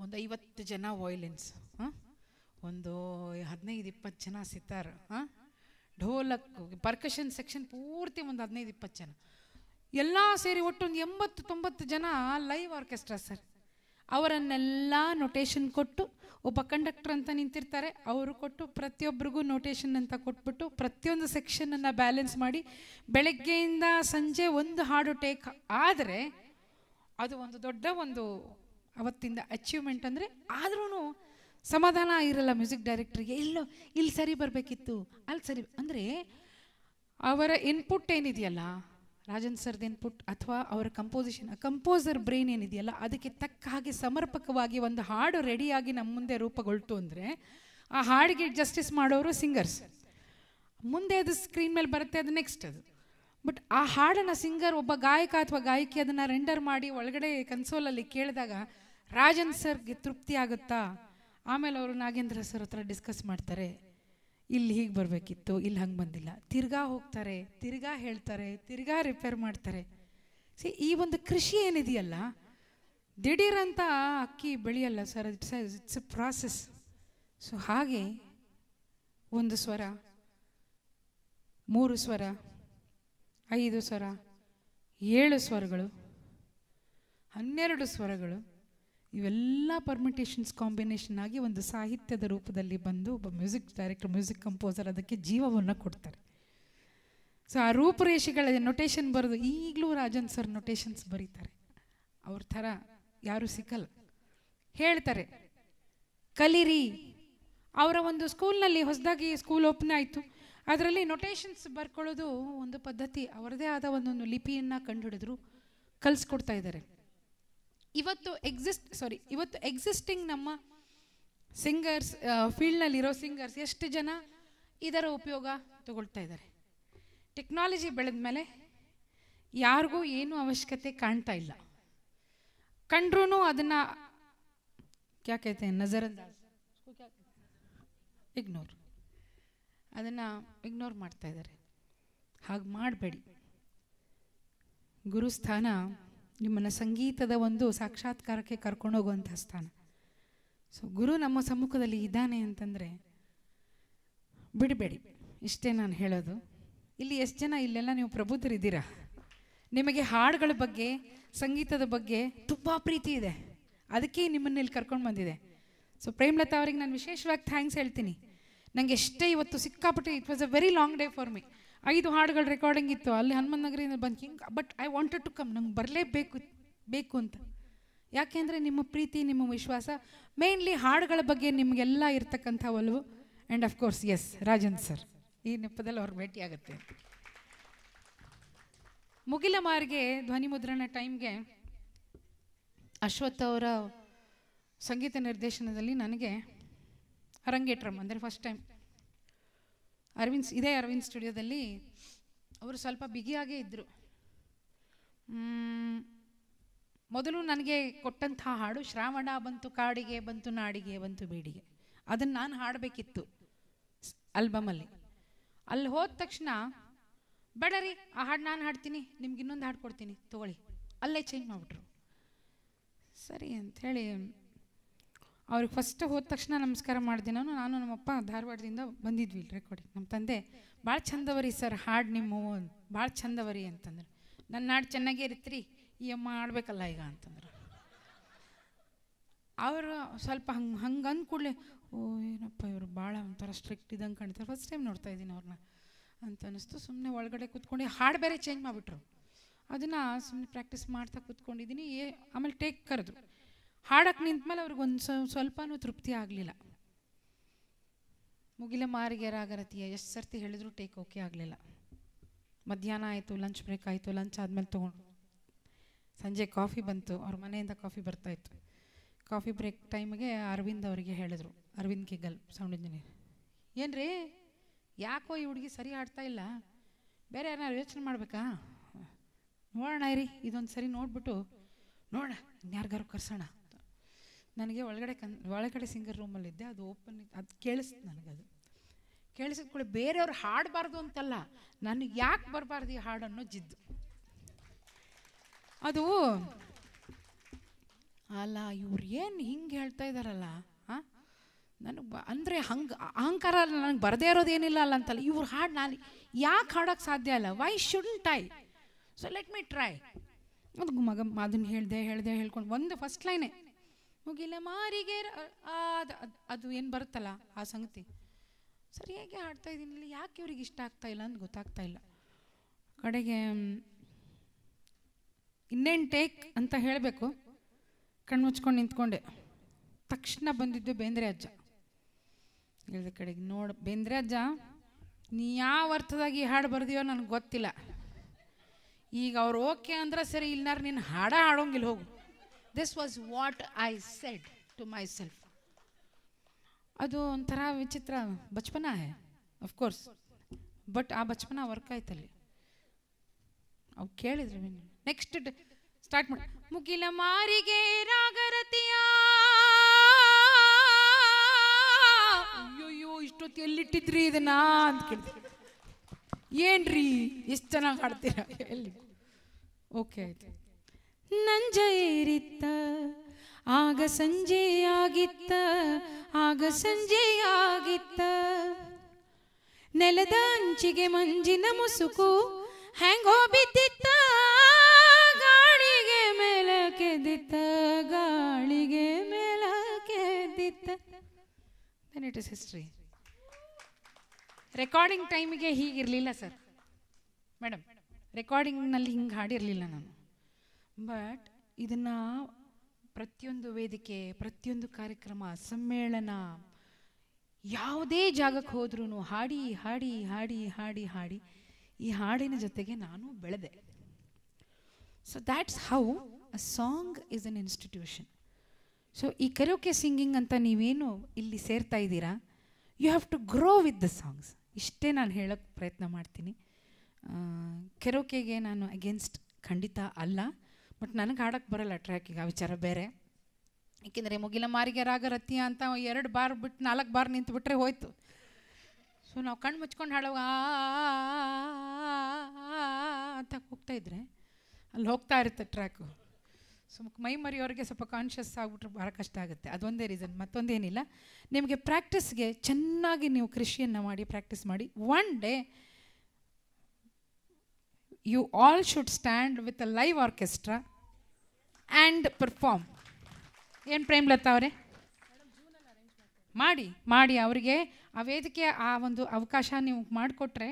ಒಂದು 50 ಜನ ವಯೋಲಿನ್ಸ್, ಒಂದು 15-20 ಜನ ಸಿತಾರ್, ಢೋಲಕ್, ಪರ್ಕಷನ್ ಸೆಕ್ಷನ್ ಪೂರ್ತಿ ಒಂದು 15-20 ಜನ, ಎಲ್ಲ ಸೇರಿ ಒಟ್ಟೊಂದು 80-90 ಜನ ಲೈವ್ ಆರ್ಕೆಸ್ಟ್ರಾ ಸರ್. ಅವರನ್ನೆಲ್ಲ ನೊಟೇಷನ್ ಕೊಟ್ಟು, ಒಬ್ಬ ಕಂಡಕ್ಟರ್ ಅಂತ ನಿಂತಿರ್ತಾರೆ, ಅವರು ಕೊಟ್ಟು ಪ್ರತಿಯೊಬ್ಬರಿಗೂ ನೊಟೇಷನ್ ಅಂತ ಕೊಟ್ಬಿಟ್ಟು ಪ್ರತಿಯೊಂದು ಸೆಕ್ಷನನ್ನು ಬ್ಯಾಲೆನ್ಸ್ ಮಾಡಿ ಬೆಳಗ್ಗೆಯಿಂದ ಸಂಜೆ ಒಂದು ಹಾಡು ಟೇಕ್ ಆದರೆ ಅದು ಒಂದು ದೊಡ್ಡ ಒಂದು ಅವತ್ತಿಂದ ಅಚೀವ್ಮೆಂಟ್. ಅಂದರೆ ಆದ್ರೂ ಸಮಾಧಾನ ಇರಲ್ಲ ಮ್ಯೂಸಿಕ್ ಡೈರೆಕ್ಟ್ರಿಗೆ, ಎಲ್ಲೋ ಇಲ್ಲಿ ಸರಿ ಬರಬೇಕಿತ್ತು, ಅಲ್ಲಿ ಸರಿ. ಅಂದರೆ ಅವರ ಇನ್ಪುಟ್ ಏನಿದೆಯಲ್ಲ, ರಾಜನ್ ಸರ್ದು ಇನ್ಪುಟ್ ಅಥವಾ ಅವರ ಕಂಪೋಸಿಷನ್, ಕಂಪೋಸರ್ ಬ್ರೈನ್ ಏನಿದೆಯಲ್ಲ, ಅದಕ್ಕೆ ತಕ್ಕ ಹಾಗೆ ಸಮರ್ಪಕವಾಗಿ ಒಂದು ಹಾಡು ರೆಡಿಯಾಗಿ ನಮ್ಮ ಮುಂದೆ ರೂಪುಗೊಳ್ತು ಅಂದರೆ ಆ ಹಾಡಿಗೆ ಜಸ್ಟಿಸ್ ಮಾಡೋರು ಸಿಂಗರ್ಸ್. ಮುಂದೆ ಅದು ಸ್ಕ್ರೀನ್ ಮೇಲೆ ಬರುತ್ತೆ, ಅದು ನೆಕ್ಸ್ಟ್ ಅದು. ಬಟ್ ಆ ಹಾಡನ್ನು ಸಿಂಗರ್, ಒಬ್ಬ ಗಾಯಕ ಅಥವಾ ಗಾಯಕಿ ಅದನ್ನು ರೆಂಡರ್ ಮಾಡಿ ಒಳಗಡೆ ಕನ್ಸೋಲಲ್ಲಿ ಕೇಳಿದಾಗ ರಾಜನ್ ಸರ್ಗೆ ತೃಪ್ತಿ ಆಗುತ್ತಾ? ಆಮೇಲೆ ಅವರು ನಾಗೇಂದ್ರ ಸರ್ ಹತ್ರ ಡಿಸ್ಕಸ್ ಮಾಡ್ತಾರೆ, ಇಲ್ಲಿ ಹೀಗೆ ಬರಬೇಕಿತ್ತು, ಇಲ್ಲಿ ಹಂಗೆ ಬಂದಿಲ್ಲ, ತಿರ್ಗಾ ಹೋಗ್ತಾರೆ, ತಿರ್ಗಾ ಹೇಳ್ತಾರೆ, ತಿರ್ಗಾ ರಿಪೇರ್ ಮಾಡ್ತಾರೆ. ಈ ಒಂದು ಕೃಷಿ ಏನಿದೆಯಲ್ಲ, ದಿಢೀರಂತ ಅಕ್ಕಿ ಬೆಳೆಯಲ್ಲ sir, it's a process. So ಹಾಗೆ ಒಂದು ಸ್ವರ, 3 ಸ್ವರ, 5 ಸ್ವರ, 7 ಸ್ವರಗಳು, 12 ಸ್ವರಗಳು, ಇವೆಲ್ಲ ಪರ್ಮಿಟೇಷನ್ಸ್ ಕಾಂಬಿನೇಷನ್ ಆಗಿ ಒಂದು ಸಾಹಿತ್ಯದ ರೂಪದಲ್ಲಿ ಬಂದು ಒಬ್ಬ ಮ್ಯೂಸಿಕ್ ಡೈರೆಕ್ಟರ್, ಮ್ಯೂಸಿಕ್ ಕಂಪೋಸರ್ ಅದಕ್ಕೆ ಜೀವವನ್ನು ಕೊಡ್ತಾರೆ. ಸೊ ಆ ರೂಪುರೇಷೆಗಳ ನೊಟೇಷನ್ ಬರೋದು, ಈಗಲೂ ರಾಜನ್ ಸರ್ ನೊಟೇಷನ್ಸ್ ಬರೀತಾರೆ, ಅವ್ರ ಥರ ಯಾರೂ ಸಿಕ್ಕಲ್ಲ. ಹೇಳ್ತಾರೆ ಕಲೀರಿ. ಅವರ ಒಂದು ಸ್ಕೂಲ್ನಲ್ಲಿ ಹೊಸದಾಗಿ ಸ್ಕೂಲ್ ಓಪನ್ ಆಯಿತು, ಅದರಲ್ಲಿ ನೊಟೇಷನ್ಸ್ ಬರ್ಕೊಳ್ಳೋದು ಒಂದು ಪದ್ಧತಿ, ಅವರದೇ ಆದ ಒಂದೊಂದು ಲಿಪಿಯನ್ನು ಕಂಡುಹಿಡಿದ್ರು, ಕಲಿಸ್ಕೊಡ್ತಾ ಇದ್ದಾರೆ. ಇವತ್ತು ಎಕ್ಸಿಸ್ಟಿಂಗ್ ನಮ್ಮ ಸಿಂಗರ್ಸ್, ಫೀಲ್ಡ್ನಲ್ಲಿರೋ ಸಿಂಗರ್ಸ್ ಎಷ್ಟು ಜನ ಇದರ ಉಪಯೋಗ ತಗೊಳ್ತಾ ಇದ್ದಾರೆ. ಟೆಕ್ನಾಲಜಿ ಬೆಳೆದ ಮೇಲೆ ಯಾರಿಗೂ ಏನೂ ಅವಶ್ಯಕತೆ ಕಾಣ್ತಾ ಇಲ್ಲ, ಕಂಡ್ರೂ ಅದನ್ನು ಕ್ಯಾ ಕಹತೆ ನಜರಂದಾಜ್, ಇಗ್ನೋರ್, ಅದನ್ನು ಇಗ್ನೋರ್ ಮಾಡ್ತಾ ಇದ್ದಾರೆ. ಹಾಗೆ ಮಾಡಬೇಡಿ. ಗುರುಸ್ಥಾನ ನಿಮ್ಮನ್ನು ಸಂಗೀತದ ಒಂದು ಸಾಕ್ಷಾತ್ಕಾರಕ್ಕೆ ಕರ್ಕೊಂಡೋಗುವಂಥ ಸ್ಥಾನ. ಸೊ ಗುರು ನಮ್ಮ ಸಮ್ಮುಖದಲ್ಲಿ ಇದ್ದಾನೆ ಅಂತಂದರೆ ಬಿಡಬೇಡಿ. ಇಷ್ಟೇ ನಾನು ಹೇಳೋದು. ಇಲ್ಲಿ ಎಷ್ಟು ಜನ ಇಲ್ಲೆಲ್ಲ ನೀವು ಪ್ರಬುದ್ಧರಿದ್ದೀರಾ, ನಿಮಗೆ ಹಾಡುಗಳ ಬಗ್ಗೆ, ಸಂಗೀತದ ಬಗ್ಗೆ ತುಂಬ ಪ್ರೀತಿ ಇದೆ, ಅದಕ್ಕೆ ನಿಮ್ಮನ್ನು ಇಲ್ಲಿ ಕರ್ಕೊಂಡು ಬಂದಿದೆ. ಸೊ ಪ್ರೇಮಲತಾ ಅವರಿಗೆ ನಾನು ವಿಶೇಷವಾಗಿ ಥ್ಯಾಂಕ್ಸ್ ಹೇಳ್ತೀನಿ. ನನಗೆ ಎಷ್ಟೇ ಇವತ್ತು ಸಿಕ್ಕಾಪಟ್ಟೆ, it was a very long day for me. 5 ಹಾಡುಗಳ ರೆಕಾರ್ಡಿಂಗ್ ಇತ್ತು ಅಲ್ಲಿ ಹನುಮಂತ ನಗರಿಯಿಂದ ಬಂದು ಹಿಂಗೆ, but I wanted to come, ನಂಗೆ ಬರಲೇಬೇಕು ಅಂತ. ಯಾಕೆಂದರೆ ನಿಮ್ಮ ಪ್ರೀತಿ, ನಿಮ್ಮ ವಿಶ್ವಾಸ, ಮೇನ್ಲಿ ಹಾಡುಗಳ ಬಗ್ಗೆ ನಿಮಗೆಲ್ಲ ಇರ್ತಕ್ಕಂಥ ಒಲವು. And of course S, Rajan sir ಈ ನೆಪದಲ್ಲಿ ಅವ್ರು ಭೇಟಿಯಾಗುತ್ತೆ. ಮುಗಿಲ ಮಾರಿಗೆ ಧ್ವನಿ ಮುದ್ರಣ ಟೈಮ್ಗೆ ಅಶ್ವಥ್ ಅವರ ಸಂಗೀತ ನಿರ್ದೇಶನದಲ್ಲಿ ನನಗೆ ಅರಂಗೇಟ್ರಮ್, ಅಂದರೆ ಫಸ್ಟ್ ಟೈಮ್ ಅರವಿಂದ್ ಸ್ಟುಡಿಯೋದಲ್ಲಿ ಅವರು ಸ್ವಲ್ಪ ಬಿಗಿಯಾಗೇ ಇದ್ದರು. ಮೊದಲು ನನಗೆ ಕೊಟ್ಟಂಥ ಹಾಡು ಶ್ರಾವಣ ಬಂತು ಕಾಡಿಗೆ, ಬಂತು ನಾಡಿಗೆ, ಬಂತು ಬೀಡಿಗೆ, ಅದನ್ನು ನಾನು ಹಾಡಬೇಕಿತ್ತು ಆಲ್ಬಮಲ್ಲಿ. ಅಲ್ಲಿ ಹೋದ ತಕ್ಷಣ ಬೇಡರಿ ಆ ಹಾಡು ನಾನು ಹಾಡ್ತೀನಿ, ನಿಮ್ಗೆ ಇನ್ನೊಂದು ಹಾಡು ಕೊಡ್ತೀನಿ ತೊಗೊಳ್ಳಿ, ಅಲ್ಲೇ ಚೇಂಜ್ ಮಾಡಿಬಿಟ್ರು. ಸರಿ ಅಂಥೇಳಿ ಅವ್ರಿಗೆ ಫಸ್ಟ್ ಹೋದ ತಕ್ಷಣ ನಮಸ್ಕಾರ ಮಾಡಿದೆ. ನಾನು ನಮ್ಮಪ್ಪ ಧಾರವಾಡದಿಂದ ಬಂದಿದ್ವಿ ಇಲ್ಲಿ ರೆಕಾರ್ಡಿಂಗ್. ನಮ್ಮ ತಂದೆ ಭಾಳ ಚಂದವರಿ ಸರ್ ಹಾಡು, ನಿಮ್ಮ ಭಾಳ ಚಂದವರಿ ಅಂತಂದ್ರೆ. ನನ್ನ ಹಾಡು ಚೆನ್ನಾಗೇ ಇರ್ತೀರಿ, ಈ ಅಮ್ಮ ಆಡ್ಬೇಕಲ್ಲ ಈಗ ಅಂತಂದ್ರು. ಅವರು ಸ್ವಲ್ಪ ಹಂಗೆ ಅಂದ್ಕೂಡ್ಲೆ, ಓ ಏನಪ್ಪ ಇವರು ಭಾಳ ಒಂಥರ ಸ್ಟ್ರಿಕ್ಟ್ ಇದ್ದಂಗೆ ಕಾಣ್ತಾರೆ, ಫಸ್ಟ್ ಟೈಮ್ ನೋಡ್ತಾ ಇದ್ದೀನಿ ಅವ್ರನ್ನ ಅಂತ ಅನ್ನಿಸ್ತು. ಸುಮ್ಮನೆ ಒಳಗಡೆ ಕೂತ್ಕೊಂಡು ಹಾಡು ಬೇರೆ ಚೇಂಜ್ ಮಾಡಿಬಿಟ್ರು. ಅದನ್ನು ಸುಮ್ಮನೆ ಪ್ರಾಕ್ಟೀಸ್ ಮಾಡ್ತಾ ಕೂತ್ಕೊಂಡಿದ್ದೀನಿ. ಆಮೇಲೆ ಟೇಕ್ ಕರೆದ್ರು. ಹಾಡಕ್ಕೆ ನಿಂತಮೇಲೆ ಅವ್ರಿಗೆ ಒಂದು ಸ್ವಲ್ಪನೂ ತೃಪ್ತಿ ಆಗಲಿಲ್ಲ. ಮುಗಿಲ ಮಾರಿಗೆ ರಾಗರತಿಯ ಎಷ್ಟು ಸರ್ತಿ ಹೇಳಿದ್ರು ಟೇಕ್ ಓಕೆ ಆಗಲಿಲ್ಲ. ಮಧ್ಯಾಹ್ನ ಆಯಿತು, ಲಂಚ್ ಬ್ರೇಕ್ ಆಯಿತು, ಲಂಚ್ ಆದಮೇಲೆ ತೊಗೊಂಡು ಸಂಜೆ ಕಾಫಿ ಬಂತು, ಅವ್ರ ಮನೆಯಿಂದ ಕಾಫಿ ಬರ್ತಾಯಿತ್ತು. ಕಾಫಿ ಬ್ರೇಕ್ ಟೈಮಿಗೆ ಅರವಿಂದ್ ಅವರಿಗೆ ಹೇಳಿದ್ರು, ಅರವಿಂದ್ ಕಿಗಲ್ ಸೌಂಡ್ ಇಂಜಿನಿಯರ್, ಏನು ರೀ ಯಾಕೋ ಈ ಹುಡುಗಿ ಸರಿ ಆಡ್ತಾ ಇಲ್ಲ, ಬೇರೆ ಯಾರು ಯೋಚನೆ ಮಾಡಬೇಕಾ, ನೋಡೋಣ ರೀ ಇದೊಂದು ಸರಿ ನೋಡ್ಬಿಟ್ಟು ನೋಡೋಣ ಇನ್ಯಾರಿಗಾರು ಕರ್ಸೋಣ. ನನಗೆ ಒಳಗಡೆ ಸಿಂಗರ್ ರೂಮಲ್ಲಿದ್ದೆ, ಅದು ಓಪನ್, ಅದು ಕೇಳಿಸ್ತು ನನಗದು. ಕೇಳಿಸಿದ ಕೂಡ ಬೇರೆಯವ್ರು ಹಾಡಬಾರ್ದು ಅಂತಲ್ಲ, ನನಗೆ ಯಾಕೆ ಬರಬಾರ್ದು ಈ ಹಾಡನ್ನೋ ಜಿದ್ದು. ಅದು ಅಲ್ಲ ಇವ್ರು ಏನು ಹಿಂಗೆ ಹೇಳ್ತಾ ಇದ್ದಾರಲ್ಲ, ಹಾಂ ನನಗೆ ಅಂದರೆ ಹಂಗೆ ಅಹಂಕಾರ ಅಲ್ಲ, ನನಗೆ ಬರದೇ ಇರೋದೇನಿಲ್ಲ ಅಲ್ಲ ಅಂತಲ್ಲ, ಇವ್ರ ಹಾಡು ನಾನು ಯಾಕೆ ಹಾಡೋಕ್ಕೆ ಸಾಧ್ಯ ಅಲ್ಲ, why shouldn't I, so let me try. ಅದು ಮಗ ಅದನ್ನು ಹೇಳ್ದೆ ಹೇಳ್ಕೊಂಡು ಒಂದು ಫಸ್ಟ್ ಲೈನೇ ಮುಗಿಲ ಮಾರಿಗೆ ಅದು ಏನು ಬರುತ್ತಲ್ಲ ಆ ಸಂಗತಿ ಸರಿಯಾಗಿ ಹಾಡ್ತಾ ಇದ್ದೀನಿ, ಯಾಕೆ ಇವ್ರಿಗೆ ಇಷ್ಟ ಆಗ್ತಾ ಇಲ್ಲ ಅಂತ ಗೊತ್ತಾಗ್ತಾ ಇಲ್ಲ. ಕಡೆಗೆ ಇನ್ನೇನು ಟೇಕ್ ಅಂತ ಹೇಳಬೇಕು, ಕಣ್ಮುಚ್ಕೊಂಡು ನಿಂತ್ಕೊಂಡೆ. ತಕ್ಷಣ ಬಂದಿದ್ದು ಬೇಂದ್ರೆ ಅಜ್ಜ. ಹೇಳಿದ ಕಡೆಗೆ ನೋಡು ಬೇಂದ್ರೆ ಅಜ್ಜ, ನೀ ಯಾವ ಅರ್ಥದಾಗಿ ಹಾಡು ಬರ್ದೀಯೋ ನನಗೆ ಗೊತ್ತಿಲ್ಲ, ಈಗ ಅವ್ರು ಓಕೆ ಅಂದ್ರೆ ಸರಿ, ಇಲ್ಲಾರ ನೀನು ಹಾಡೋಂಗಿಲ್ಲ ಹೋಗು. This was what I said to myself. ಅದು ಒಂಥರ ವಿಚಿತ್ರ ಬಚ್ಪನ ಹೇ ಅಫ್ಕೋರ್ಸ್, ಬಟ್ ಆ ಬಚ್ಪನ ವರ್ಕ್ ಆಯ್ತಲ್ಲಿ. ಅವು ಕೇಳಿದ್ರೆ ನೆಕ್ಸ್ಟ್ ಸ್ಟಾರ್ಟ್ ಮಾಡಿ ಮುಗಿಲ ಮಾರಿಗೆ ರಾಗರತಿಯ, ಅಯ್ಯೋಯ್ಯೋ ಇಷ್ಟೊತ್ತು ಎಲ್ಲಿಟ್ಟಿದ್ರಿ ಇದನ್ನ ಅಂತ ಕೇಳಿದ್ರಿ. ಏನ್ರಿ ಎಷ್ಟು ಚೆನ್ನಾಗಿ ಹಾಡ್ತೀರಾ, ಎಲ್ಲಿ ಓಕೆ ಆಯ್ತು. ನಂಜ ಏರಿತ್ತ ಆಗ ಸಂಜೆ ಆಗಿತ್ತ, ಆಗ ಸಂಜೆ ಆಗಿತ್ತ, ನೆಲದ ಅಂಚಿಗೆ ಮಂಜಿನ ಮುಸುಕು ಹೆಂಗೋ ಬಿದ್ದಿತ್ತ, ಗಾಳಿಗೆ ಮೇಲಕ್ಕೆದ್ದಿತ್ತ, ಗಾಳಿಗೆ ಮೇಲಕ್ಕೆದ್ದಿತ್ತ. Then it is history. Recording ಟೈಮಿಗೆ ಹೀಗಿರಲಿಲ್ಲ ಸರ್ ಮೇಡಮ್, ರೆಕಾರ್ಡಿಂಗ್ನಲ್ಲಿ ಹಿಂಗೆ ಹಾಡಿರಲಿಲ್ಲ ನಾನು. ಬಟ್ ಇದನ್ನು ಪ್ರತಿಯೊಂದು ವೇದಿಕೆ, ಪ್ರತಿಯೊಂದು ಕಾರ್ಯಕ್ರಮ, ಸಮ್ಮೇಳನ, ಯಾವುದೇ ಜಾಗಕ್ಕೆ ಹೋದ್ರೂ ಹಾಡಿ ಹಾಡಿ ಹಾಡಿ ಹಾಡಿ ಹಾಡಿ ಈ ಹಾಡಿನ ಜೊತೆಗೆ ನಾನು ಬೆಳೆದೆ. So that's how a song is an institution. So ಈ ಕರೋಕೆ ಸಿಂಗಿಂಗ್ ಅಂತ ನೀವೇನು ಇಲ್ಲಿ ಸೇರ್ತಾ ಇದ್ದೀರಾ, you have to grow with the songs. ಇಷ್ಟೇ ನಾನು ಹೇಳೋಕ್ಕೆ ಪ್ರಯತ್ನ ಮಾಡ್ತೀನಿ. ಕೆರೋಕೆಗೆ ನಾನು ಅಗೇನ್ಸ್ಟ್ ಖಂಡಿತ ಅಲ್ಲ, ಬಟ್ ನನಗೆ ಹಾಡೋಕ್ಕೆ ಬರಲ್ಲ ಟ್ರ್ಯಾಕಿಗೆ, ಆ ವಿಚಾರ ಬೇರೆ. ಏಕೆಂದರೆ ಮುಗಿಲ ಮಾರಿಗೆ ರಾಗರತಿಯ ಅಂತ 2 ಬಾರ್ ಬಿಟ್ಟು 4 ಬಾರ್ ನಿಂತು ಬಿಟ್ಟರೆ ಹೋಯ್ತು. ಸೊ ನಾವು ಕಣ್ಣು ಮುಚ್ಕೊಂಡು ಹಾಡುವಾಗ ಅಂತ ಹೋಗ್ತಾಯಿದ್ರೆ ಅಲ್ಲಿ ಹೋಗ್ತಾ ಇರುತ್ತೆ ಟ್ರ್ಯಾಕು. ಸೊ ಮೈ ಮರಿಯೋರಿಗೆ ಸ್ವಲ್ಪ ಕಾನ್ಷಿಯಸ್ ಆಗಿಬಿಟ್ರೆ ಭಾಳ ಕಷ್ಟ ಆಗುತ್ತೆ. ಅದೊಂದೇ ರೀಸನ್, ಮತ್ತೊಂದೇನಿಲ್ಲ. ನಿಮಗೆ ಪ್ರಾಕ್ಟೀಸ್ಗೆ ಚೆನ್ನಾಗಿ ನೀವು ಕೃಷಿಯನ್ನು ಮಾಡಿ ಪ್ರಾಕ್ಟೀಸ್ ಮಾಡಿ. One day you all should stand with a live orchestra and perform. ಏನು ಪ್ರೇಮ್ಲತಾ ಅವರೇ ಮಾಡಿ ಅವರಿಗೆ ಆ ವೇದಿಕೆ ಆ ಒಂದು ಅವಕಾಶ ನೀವು ಮಾಡಿಕೊಟ್ರೆ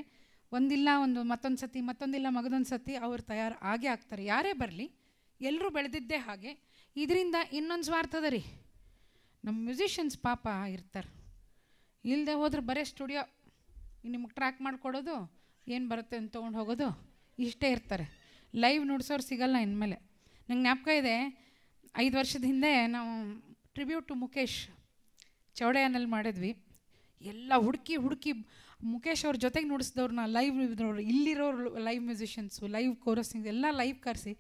ಒಂದಿಲ್ಲ ಒಂದು ಮತ್ತೊಂದಿಲ್ಲ ಮಗದೊಂದು ಸತಿ ಅವ್ರು ತಯಾರು ಆಗೇ ಆಗ್ತಾರೆ. ಯಾರೇ ಬರಲಿ, ಎಲ್ಲರೂ ಬೆಳೆದಿದ್ದೇ ಹಾಗೆ. ಇದರಿಂದ ಇನ್ನೊಂದು ಸ್ವಾರ್ಥದ ರೀ, ನಮ್ಮ ಮ್ಯೂಸಿಷಿಯನ್ಸ್ ಪಾಪ ಇರ್ತಾರೆ, ಇಲ್ಲದೆ ಹೋದ್ರೆ ಬರೀ ಸ್ಟುಡಿಯೋ ನಿಮಗೆ ಟ್ರ್ಯಾಕ್ ಮಾಡಿಕೊಡೋದು, ಏನು ಬರುತ್ತೆ ಅಂತ ತೊಗೊಂಡು ಹೋಗೋದು, ಇಷ್ಟೇ ಇರ್ತಾರೆ. ಲೈವ್ ನುಡ್ಸೋರು ಸಿಗಲ್ಲ ಇನ್ಮೇಲೆ. ನಂಗೆ ಜ್ಞಾಪಕ ಇದೆ, 5 ವರ್ಷದ ಹಿಂದೆ ನಾವು ಟ್ರಿಬ್ಯೂಟ್ ಟು ಮುಖೇಶ್ ಚೌಡಯ್ಯನಲ್ಲಿ ಮಾಡಿದ್ವಿ. ಎಲ್ಲ ಹುಡುಕಿ ಮುಖೇಶ್ ಅವ್ರ ಜೊತೆಗೆ ನುಡಿಸಿದವ್ರನ್ನ ಲೈವ್ ಇದ್ರವ್ರು, ಇಲ್ಲಿರೋರು ಲೈವ್ ಮ್ಯೂಸಿಷಿಯನ್ಸು, ಲೈವ್ ಕೋರಸಿಂಗ್ ಎಲ್ಲ ಲೈವ್ ಕರೆಸಿ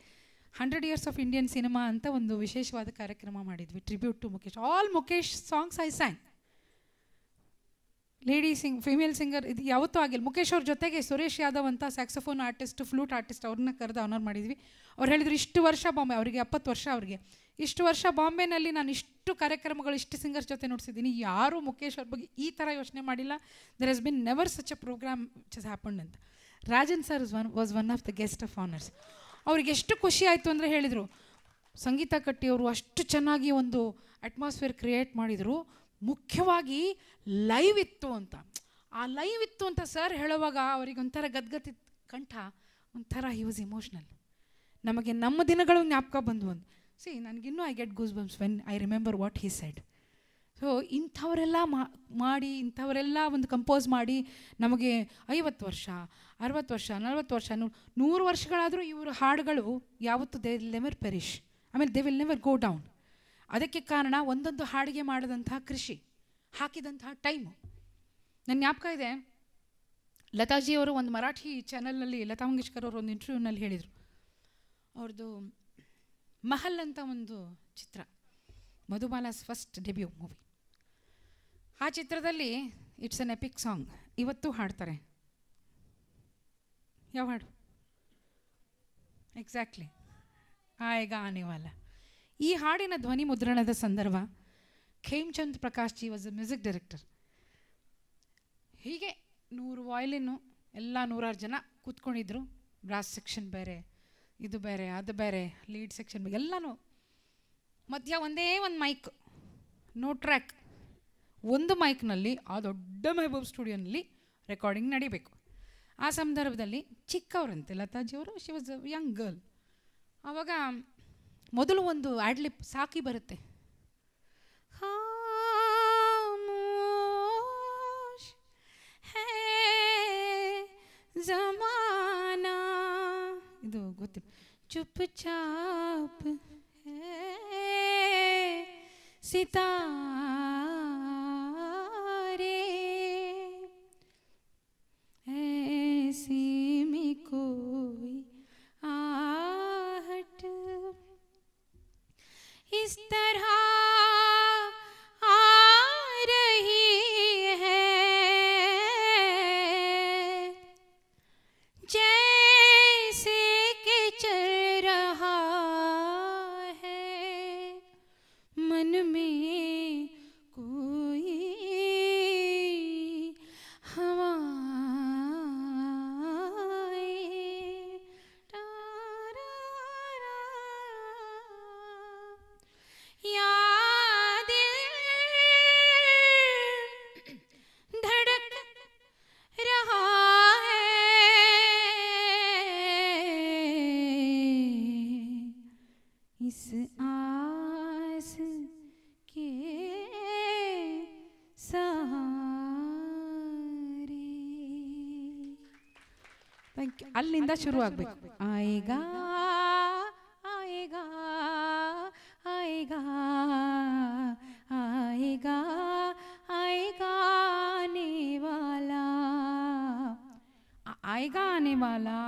100 Years of Indian Cinema ಅಂತ ಒಂದು ವಿಶೇಷವಾದ ಕಾರ್ಯಕ್ರಮ ಮಾಡಿದ್ವಿ, tribute to Mukesh. All Mukesh songs I sang. Lady female singer ಇದು ಯಾವತ್ತೂ ಆಗಿಲ್ಲ. ಮುಖೇಶ್ ಅವ್ರ ಜೊತೆಗೆ ಸುರೇಶ್ ಯಾದವ್ ಅಂತ ಸ್ಯಾಕ್ಸೋಫೋನ್ ಆರ್ಟಿಸ್ಟ್, ಫ್ಲೂಟ್ ಆರ್ಟಿಸ್ಟ್, ಅವ್ರನ್ನ ಕರೆದು ಆನರ್ ಮಾಡಿದ್ವಿ. ಅವ್ರು ಹೇಳಿದ್ರು, ಇಷ್ಟು ವರ್ಷ ಬಾಂಬೆ, ಅವರಿಗೆ 70 ವರ್ಷ, ಅವ್ರಿಗೆ ಇಷ್ಟು ವರ್ಷ ಬಾಂಬೆನಲ್ಲಿ ನಾನು ಇಷ್ಟು ಕಾರ್ಯಕ್ರಮಗಳು, ಇಷ್ಟು ಸಿಂಗರ್ಸ್ ಜೊತೆ ನೋಡಿಸಿದ್ದೀನಿ, ಯಾರೂ ಮುಖೇಶ್ ಅವ್ರ ಬಗ್ಗೆ ಈ ಥರ ಯೋಚನೆ ಮಾಡಿಲ್ಲ. There has been never such a programme which has happened ಅಂತ. Rajan sir was one of the guest of honours. ಅವ್ರಿಗೆ ಎಷ್ಟು ಖುಷಿ ಆಯಿತು ಅಂದರೆ ಹೇಳಿದರು, ಸಂಗೀತ ಕಟ್ಟಿ ಅವರು ಅಷ್ಟು ಚೆನ್ನಾಗಿ ಒಂದು ಅಟ್ಮಾಸ್ಫಿಯರ್ ಕ್ರಿಯೇಟ್ ಮಾಡಿದರು. ಮುಖ್ಯವಾಗಿ ಲೈವ್ ಇತ್ತು ಅಂತ. ಆ ಲೈವ್ ಇತ್ತು ಅಂತ ಸರ್ ಹೇಳುವಾಗ ಅವರಿಗೆ ಒಂಥರ ಗದ್ಗತಿ ಕಂಠ, ಒಂಥರ ಹಿ ವಾಸ್ ಇಮೋಷ್ನಲ್. ನಮಗೆ ನಮ್ಮ ದಿನಗಳು ಜ್ಞಾಪಕ ಬಂದು ಒಂದು ನನಗಿನ್ನೂ I get goose bumps when I remember what he said. So ಇಂಥವರೆಲ್ಲ ಮಾಡಿ, ಇಂಥವರೆಲ್ಲ ಒಂದು ಕಂಪೋಸ್ ಮಾಡಿ ನಮಗೆ 50 ವರ್ಷ, 60 ವರ್ಷ, 40 ವರ್ಷ, 100 ವರ್ಷಗಳಾದರೂ ಇವರ ಹಾಡುಗಳು ಯಾವತ್ತೂ ದೇ ವಿಲ್ ನೆವರ್ ಪೆರಿಶ್. ಆಮೇಲೆ they will never go down. ಅದಕ್ಕೆ ಕಾರಣ ಒಂದೊಂದು ಹಾಡಿಗೆ ಮಾಡಿದಂತಹ ಕೃಷಿ, ಹಾಕಿದಂತಹ ಟೈಮು. ನನ್ನ ಜ್ಞಾಪಕ ಇದೆ, ಲತಾಜಿಯವರು ಒಂದು ಮರಾಠಿ ಚಾನಲ್ನಲ್ಲಿ, ಲತಾ ಮಂಗೇಶ್ಕರ್ ಅವರು ಒಂದು ಇಂಟರ್ವ್ಯೂನಲ್ಲಿ ಹೇಳಿದರು, ಅವ್ರದ್ದು ಮಹಲ್ ಅಂತ ಒಂದು ಚಿತ್ರ, ಮಧುಬಾಲಾಸ್ ಫಸ್ಟ್ ಡೆಬ್ಯೂ ಮೂವಿ. ಆ ಚಿತ್ರದಲ್ಲಿ ಇಟ್ಸ್ ಅನ್ ಎಪಿಕ್ ಸಾಂಗ್, ಇವತ್ತು ಹಾಡ್ತಾರೆ. ಯಾವ ಹಾಡು? ಎಕ್ಸಾಕ್ಟ್ಲಿ, ಆಯೇಗಾ ಆನೆವಾಲ. ಈ ಹಾಡಿನ ಧ್ವನಿ ಮುದ್ರಣದ ಸಂದರ್ಭ Khemchand Prakash ji was a music director. ಹೀಗೆ 100 ವಾಯ್ಲಿನ್ನು ಎಲ್ಲ 100 ಜನ ಕೂತ್ಕೊಂಡಿದ್ರು. ಬ್ರಾಸ್ ಸೆಕ್ಷನ್ ಬೇರೆ, ಇದು ಬೇರೆ, ಅದು ಬೇರೆ, ಲೀಡ್ ಸೆಕ್ಷನ್ ಬೇರೆ, ಎಲ್ಲನೂ ಮಧ್ಯ ಒಂದೇ ಒಂದು ಮೈಕ್, ನೋ ಟ್ರ್ಯಾಕ್. ಒಂದು ಮೈಕ್ನಲ್ಲಿ ಆ ದೊಡ್ಡ ಮೆಹಬೂಬ್ ಸ್ಟುಡಿಯೋನಲ್ಲಿ ರೆಕಾರ್ಡಿಂಗ್ ನಡಿಬೇಕು. ಆ ಸಂದರ್ಭದಲ್ಲಿ ಚಿಕ್ಕವರಂತೆ ಲತಾಜಿಯವರು, she was a young girl. ಆವಾಗ ಮೊದಲು ಒಂದು ಆಡ್ಲಿಪ್ ಸಾಕಿ ಬರುತ್ತೆ, ಜಮಾನಾ, ಇದು ಗೊತ್ತಿಲ್ಲ, ಚುಪ್ ಚಾಪ್ सितारे ऐसी में कोई आहट इस तरह आ रही है जैसे कि चल रहा है मन में कोई इस आस के सहारे. ಅಲ್ಲಿಂದ ಶುರು ಆಗಬೇಕು. ಆಯೇಗಾ ಆಯೇಗಾ ಆಯೇಗಾ ಆಯೇಗಾ ಆಯೇಗಾ ಆನೆ ವಾಲಾ. ಆಯೇಗಾ ಆನೆ ವಾಲಾ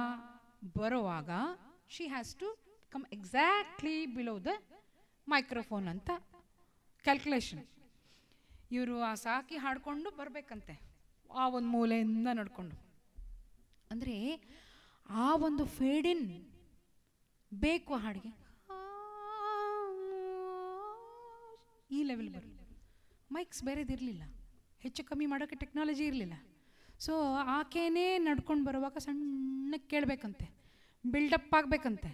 ಬರುವಾಗ she has to come exactly below the microphone ಅಂತ ಕ್ಯಾಲ್ಕುಲೇಷನ್. ಇವರು ಆ ಸಾಕಿ ಹಾಡ್ಕೊಂಡು ಬರಬೇಕಂತೆ, ಆ ಒಂದು ಮೂಲೆಯಿಂದ ನಡ್ಕೊಂಡು. ಅಂದರೆ ಆ ಒಂದು ಫೇಡಿನ್ ಬೇಕು ಹಾಡಿಗೆ, ಈ ಲೆವೆಲ್ ಬರಲಿ. ಮೈಕ್ಸ್ ಬೇರೆದಿರಲಿಲ್ಲ, ಹೆಚ್ಚು ಕಮ್ಮಿ ಮಾಡೋಕ್ಕೆ ಟೆಕ್ನಾಲಜಿ ಇರಲಿಲ್ಲ. ಸೊ ಆಕೆನೇ ನಡ್ಕೊಂಡು ಬರುವಾಗ ಸಣ್ಣಕ್ಕೆ ಕೇಳಬೇಕಂತೆ, ಬಿಲ್ಡಪ್ ಆಗಬೇಕಂತೆ.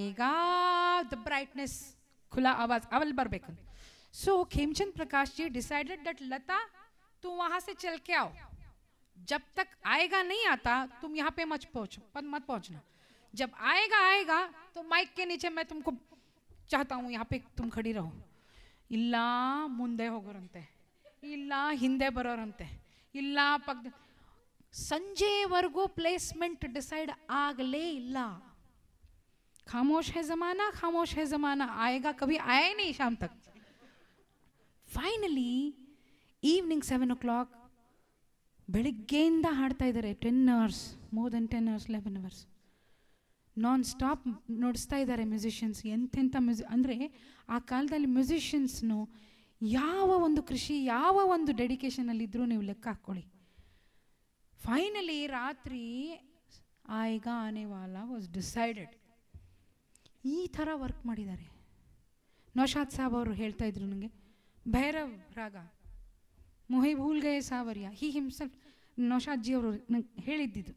ಈಗ ದ ಬ್ರೈಟ್ನೆಸ್ ಖುಲಾ ಆವಾಜ್ ಅವಲ್ಲಿ ಬರಬೇಕಂತೆ. सो खेमचंद प्रकाश जी डिसाइडेड दैट लता तू वहां से चल के आओ, जब तक आएगा नहीं आता तुम यहाँ पे मत पहुँचना, जब आएगा आएगा तो माइक के नीचे मैं तुमको चाहता हूँ यहाँ पे तुम खड़ी रहो. ಇಲ್ಲ ಮುಂದೆ ಹೋಗೋರಂತೆ, ಇಲ್ಲ ಹಿಂದೆ ಬರೋರಂತೆ, ಇಲ್ಲ ಪಕ್ಕ. ಸಂಜೆವರೆಗೂ ಪ್ಲೇಸ್ಮೆಂಟ್ ಡಿಸೈಡ್ ಆಗಲೇ ಇಲ್ಲ. खामोश है ज़माना, खामोश है ज़माना, आएगा कभी आया ही नहीं शाम तक. ಫೈನಲಿ ಈವ್ನಿಂಗ್ 7 o'clock ಬೆಳಿಗ್ಗೆಯಿಂದ ಹಾಡ್ತಾ ಇದ್ದಾರೆ. 10 hours, more than 10 hours, 11 hours non stop ನುಡಿಸ್ತಾ ಇದ್ದಾರೆ ಮ್ಯೂಸಿಷಿಯನ್ಸ್. ಎಂತೆಂಥ ಅಂದರೆ ಆ ಕಾಲದಲ್ಲಿ ಮ್ಯೂಸಿಷಿಯನ್ಸ್ನು ಯಾವ ಒಂದು ಕೃಷಿ, ಯಾವ ಒಂದು ಡೆಡಿಕೇಶನಲ್ಲಿದ್ದರೂ ನೀವು ಲೆಕ್ಕ ಹಾಕ್ಕೊಳ್ಳಿ. ಫೈನಲಿ ರಾತ್ರಿ ಆಯೇಗಾ ಆನೆ ವಾಲಾ ವಾಸ್ ಡಿಸೈಡೆಡ್. ಈ ಥರ ವರ್ಕ್ ಮಾಡಿದ್ದಾರೆ. ನೌಶಾದ್ ಸಾಬ್ ಅವರು ಹೇಳ್ತಾ ಇದ್ರು ನನಗೆ, ಭೈರವ್ ರಾಗ ಮೊಹೆ ಭೂಲ್ ಗಯೆ ಸಾವರಿಯಾ, ಹಿ ಹಿಮ್ಸೆಲ್ಫ್ ನೌಶಾದ್ ಜಿ ಅವರು ನಂಗೆ ಹೇಳಿದ್ದಿದ್ದು.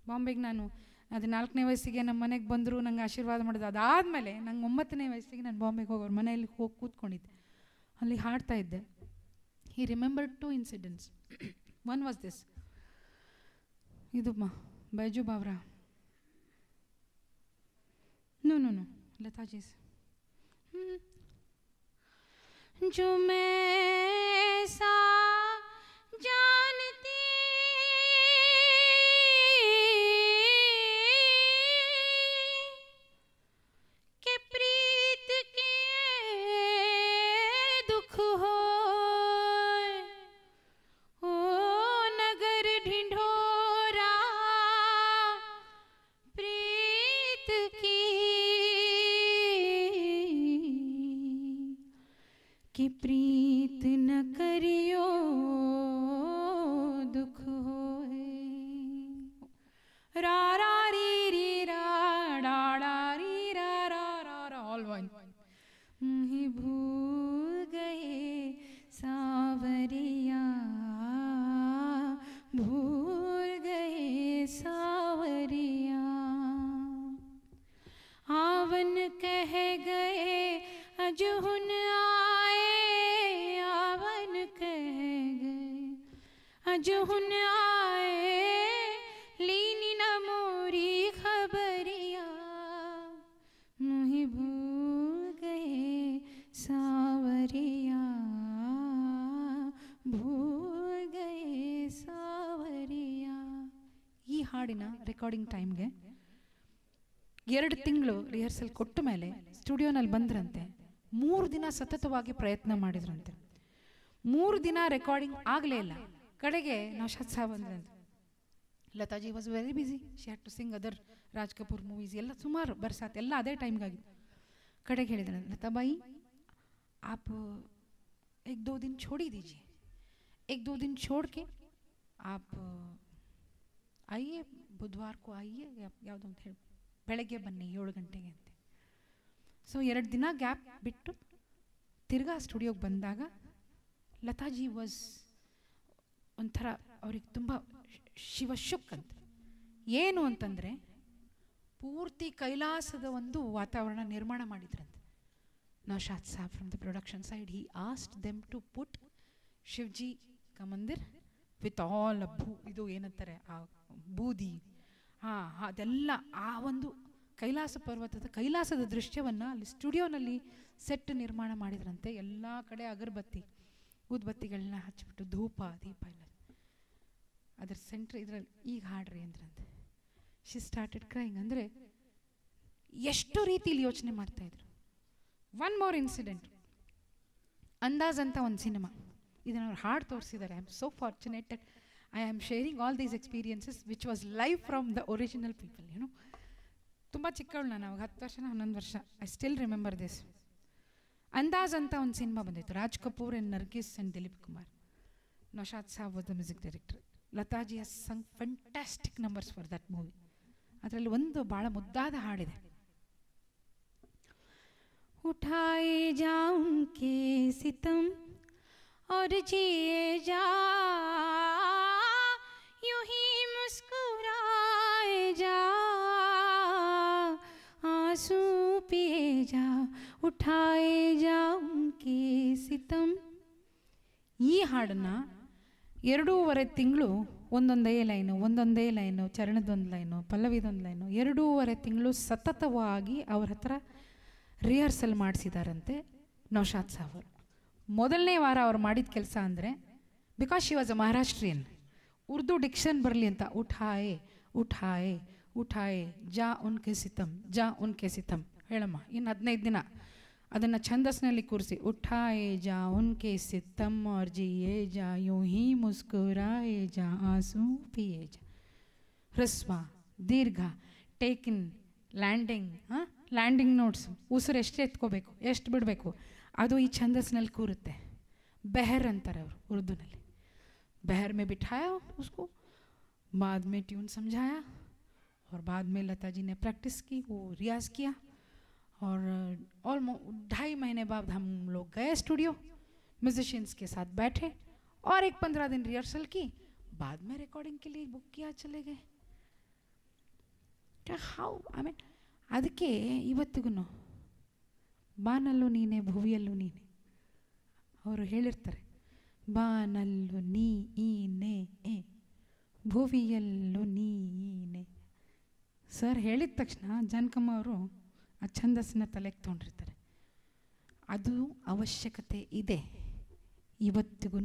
ಬಾಂಬೆಗೆ ನಾನು ಅದು 4ನೇ ವಯಸ್ಸಿಗೆ ನಮ್ಮ ಮನೆಗೆ ಬಂದರು, ನಂಗೆ ಆಶೀರ್ವಾದ ಮಾಡೋದು. ಅದಾದಮೇಲೆ ನಂಗೆ 9ನೇ ವಯಸ್ಸಿಗೆ ನಾನು ಬಾಂಬೆಗೆ ಹೋಗೋರು ಮನೆಯಲ್ಲಿ ಹೋಗಿ ಕೂತ್ಕೊಂಡಿದ್ದೆ, ಅಲ್ಲಿ ಹಾಡ್ತಾ ಇದ್ದೆ. he remembered 2 incidents. One was this. Iduma, Baiju Bavra. No, Lataji's. जो मैं सा जानती के प्रीत के दुख हो ओ नगर ढिंढोरा प्रीत की कि प्रीत न करियो दुख होए रा रा री रा डा डा री रा ऑल वन मुझे भूल गए सावरिया भूल गए सावरिया आवन कह गए अजहुन अजहुन आए लीनी न मोरी खबरिया मुझे भूल गए सावरिया भूल गए सावरिया. ಈ ಹಾಡಿನ ರೆಕಾರ್ಡಿಂಗ್ ಟೈಮ್ಗೆ 2 ತಿಂಗಳು ರಿಹರ್ಸಲ್ ಕೊಟ್ಟ ಮೇಲೆ ಸ್ಟುಡಿಯೋನಲ್ಲಿ ಬಂದ್ರಂತೆ. 3 ದಿನ ಸತತವಾಗಿ ಪ್ರಯತ್ನ ಮಾಡಿದ್ರಂತೆ. 3 ದಿನ ರೆಕಾರ್ಡಿಂಗ್ ಆಗಲೇ ಇಲ್ಲ. ಕಡೆಗೆ ನೌಶಾದ್ ಸಾಬ್ ಅಂದ್ರಂತೆ. Lataji was very busy, she had to sing other Raj Kapoor movies ಎಲ್ಲ ಸುಮಾರು ಬರ್ಸಾತ್ ಎಲ್ಲ ಅದೇ ಟೈಮ್ಗಾಗಿತ್ತು. ಕಡೆಗೆ ಹೇಳಿದ್ರೆ ಲತಾಬಾಯಿ आप 1-2 दिन छोड़ ही दीजिए, 1-2 दिन छोड़ के आप आइए बुधवार को आइए ಯಾವುದೋ ಅಂತ ಹೇಳಿ ಬೆಳಗ್ಗೆ ಬನ್ನಿ 7 ಗಂಟೆಗೆ ಅಂತ. ಸೊ 2 ದಿನ ಗ್ಯಾಪ್ ಬಿಟ್ಟು ತಿರ್ಗಾ ಸ್ಟುಡಿಯೋಗೆ ಬಂದಾಗ ಲತಾಜಿ ವಾಸ್ ಒಂಥರ ಅವ್ರಿಗೆ ತುಂಬ ಶಿವಶುಕ್ ಅಂತ. ಏನು ಅಂತಂದರೆ ಪೂರ್ತಿ ಕೈಲಾಸದ ಒಂದು ವಾತಾವರಣ ನಿರ್ಮಾಣ ಮಾಡಿದ್ರಂತೆ. Naushad Saab from the production side he asked them to put Shivji ಕಾ ಮಂದಿರ್ ವಿತ್ ಆಲ್ ಇದು ಏನಂತಾರೆ ಆ ಬೂದಿ ಅದೆಲ್ಲ ಆ ಒಂದು ಕೈಲಾಸ ಪರ್ವತದ ಕೈಲಾಸದ ದೃಶ್ಯವನ್ನು ಅಲ್ಲಿ ಸ್ಟುಡಿಯೋನಲ್ಲಿ ಸೆಟ್ ನಿರ್ಮಾಣ ಮಾಡಿದ್ರಂತೆ. ಎಲ್ಲ ಕಡೆ ಅಗರಬತ್ತಿ ಊದ್ಬತ್ತಿಗಳನ್ನ ಹಚ್ಚಿಬಿಟ್ಟು ಧೂಪ ದೀಪ ಎಲ್ಲ ಅದ್ರ ಸೆಂಟ್ರ್ ಇದ್ರಲ್ಲಿ ಈಗ ಹಾಡ್ರಿ ಅಂದ್ರಂತೆ. She started crying. ಅಂದರೆ ಎಷ್ಟು ರೀತಿಯಲ್ಲಿ ಯೋಚನೆ ಮಾಡ್ತಾಯಿದ್ರು. ಒನ್ ಮೋರ್ ಇನ್ಸಿಡೆಂಟ್, ಅಂದಾಜ್ ಅಂತ ಒಂದು ಸಿನಿಮಾ, ಇದನ್ನು ಅವ್ರು ಹಾಡು ತೋರಿಸಿದ್ದಾರೆ. I am so fortunated. I am sharing all these experiences which was live from the original people. ಏನೋ ತುಂಬ ಚಿಕ್ಕವಳು ನಾನು, ಅವಾಗ 10 ವರ್ಷ 11 ವರ್ಷ. I still remember this. Andaz ಅಂತ ಒಂದು ಸಿನಿಮಾ ಬಂದಿತ್ತು. Raj Kapoor and Nargis and Dilip Kumar. Naushad Saab was the music director. Lataji has sung fantastic numbers for that movie. ಅದರಲ್ಲಿ ಒಂದು ಭಾಳ ಮುದ್ದಾದ ಹಾಡಿದೆ. ಉಠಾಯೆ ಜಾऊं के सितम और जिए जा यूं ही मुस्कुराए जा आंसू पिए जा उठाए जाऊं के सितम. ಈ ಹಾಡನ್ನು 2.5 ತಿಂಗಳು ಒಂದೊಂದೇ ಲೈನು ಚರಣದೊಂದು ಲೈನು ಪಲ್ಲವಿದೊಂದು ಲೈನು 2.5 ತಿಂಗಳು ಸತತವಾಗಿ ಅವ್ರ ಹತ್ರ ರಿಹರ್ಸಲ್ ಮಾಡಿಸಿದಾರಂತೆ ನೌಶಾದ್ ಸಾಬ್ ಅವರು. ಮೊದಲನೇ ವಾರ ಅವ್ರು ಮಾಡಿದ ಕೆಲಸ ಅಂದರೆ, because she was a Maharashtrian, Urdu diction ಬರಲಿ ಅಂತ ಉಠಾಯೆ ಉಠಾಯೆ ಉಠಾಯೆ ಜಾ ಉನ್ಕೆ ಸಿತಮ್ ಜಾ ಉನ್ಕೆ ಸಿತಮ್ ಹೇಳಮ್ಮ. ಇನ್ನು 15 ದಿನ ಅದನ್ನು ಛಂದಸ್ನಲ್ಲಿ ಕೂರಿಸಿ ಉಠಾಯೆ ಜಾ ಉನ್ಕೆ ಸಿತಮ್ और जिए जा यूं ही मुस्कुराए जा आंसू पिए जा. ಹ್ರಸ್ವ ದೀರ್ಘ ಟೇಕಿನ್ ಲ್ಯಾಂಡಿಂಗ್ ನೋಟ್ಸ್ ಉಸಿರು ಎಷ್ಟು ಎತ್ಕೋಬೇಕು ಎಷ್ಟು ಬಿಡಬೇಕು ಅದು ಈ ಛಂದಸ್ನಲ್ಲಿ ಕೂರುತ್ತೆ. ಬೆಹರ್ ಅಂತಾರೆ ಅವರು ಉರ್ದುನಲ್ಲಿ. ಬೆಹರ್ में बिठाया उसको, बाद में ट्यून समझाया और बाद में लता जी ने प्रैक्टिस की, वो रियाज़ किया और ऑलमोस्ट 2.5 महीने बाद हम लोग गए स्टूडियो, म्यूजिशियंस के साथ बैठे और एक 15 दिन रिहर्सल की, बाद में रिकॉर्डिंग के लिए बुक किया, चले गए. हाउ आई मीन ಅದಕ್ಕೆ ಇವತ್ತಿಗೂ ಬಾನಲ್ಲೂ ನೀನೆ ಭುವಿಯಲ್ಲೂ ನೀನೆ ಅವರು ಹೇಳಿರ್ತಾರೆ. ಬಾನಲ್ಲು ನೀನೇ ಭುವಿಯಲ್ಲು ನೀನೆ. ಸರ್ ಹೇಳಿದ ತಕ್ಷಣ ಜಾನಕಮ್ಮ ಅವರು ಆ ಛಂದಸ್ಸನ್ನ ತಲೆಗೆ ತೊಗೊಂಡಿರ್ತಾರೆ. ಅದು ಅವಶ್ಯಕತೆ ಇದೆ. ಇವತ್ತಿಗೂ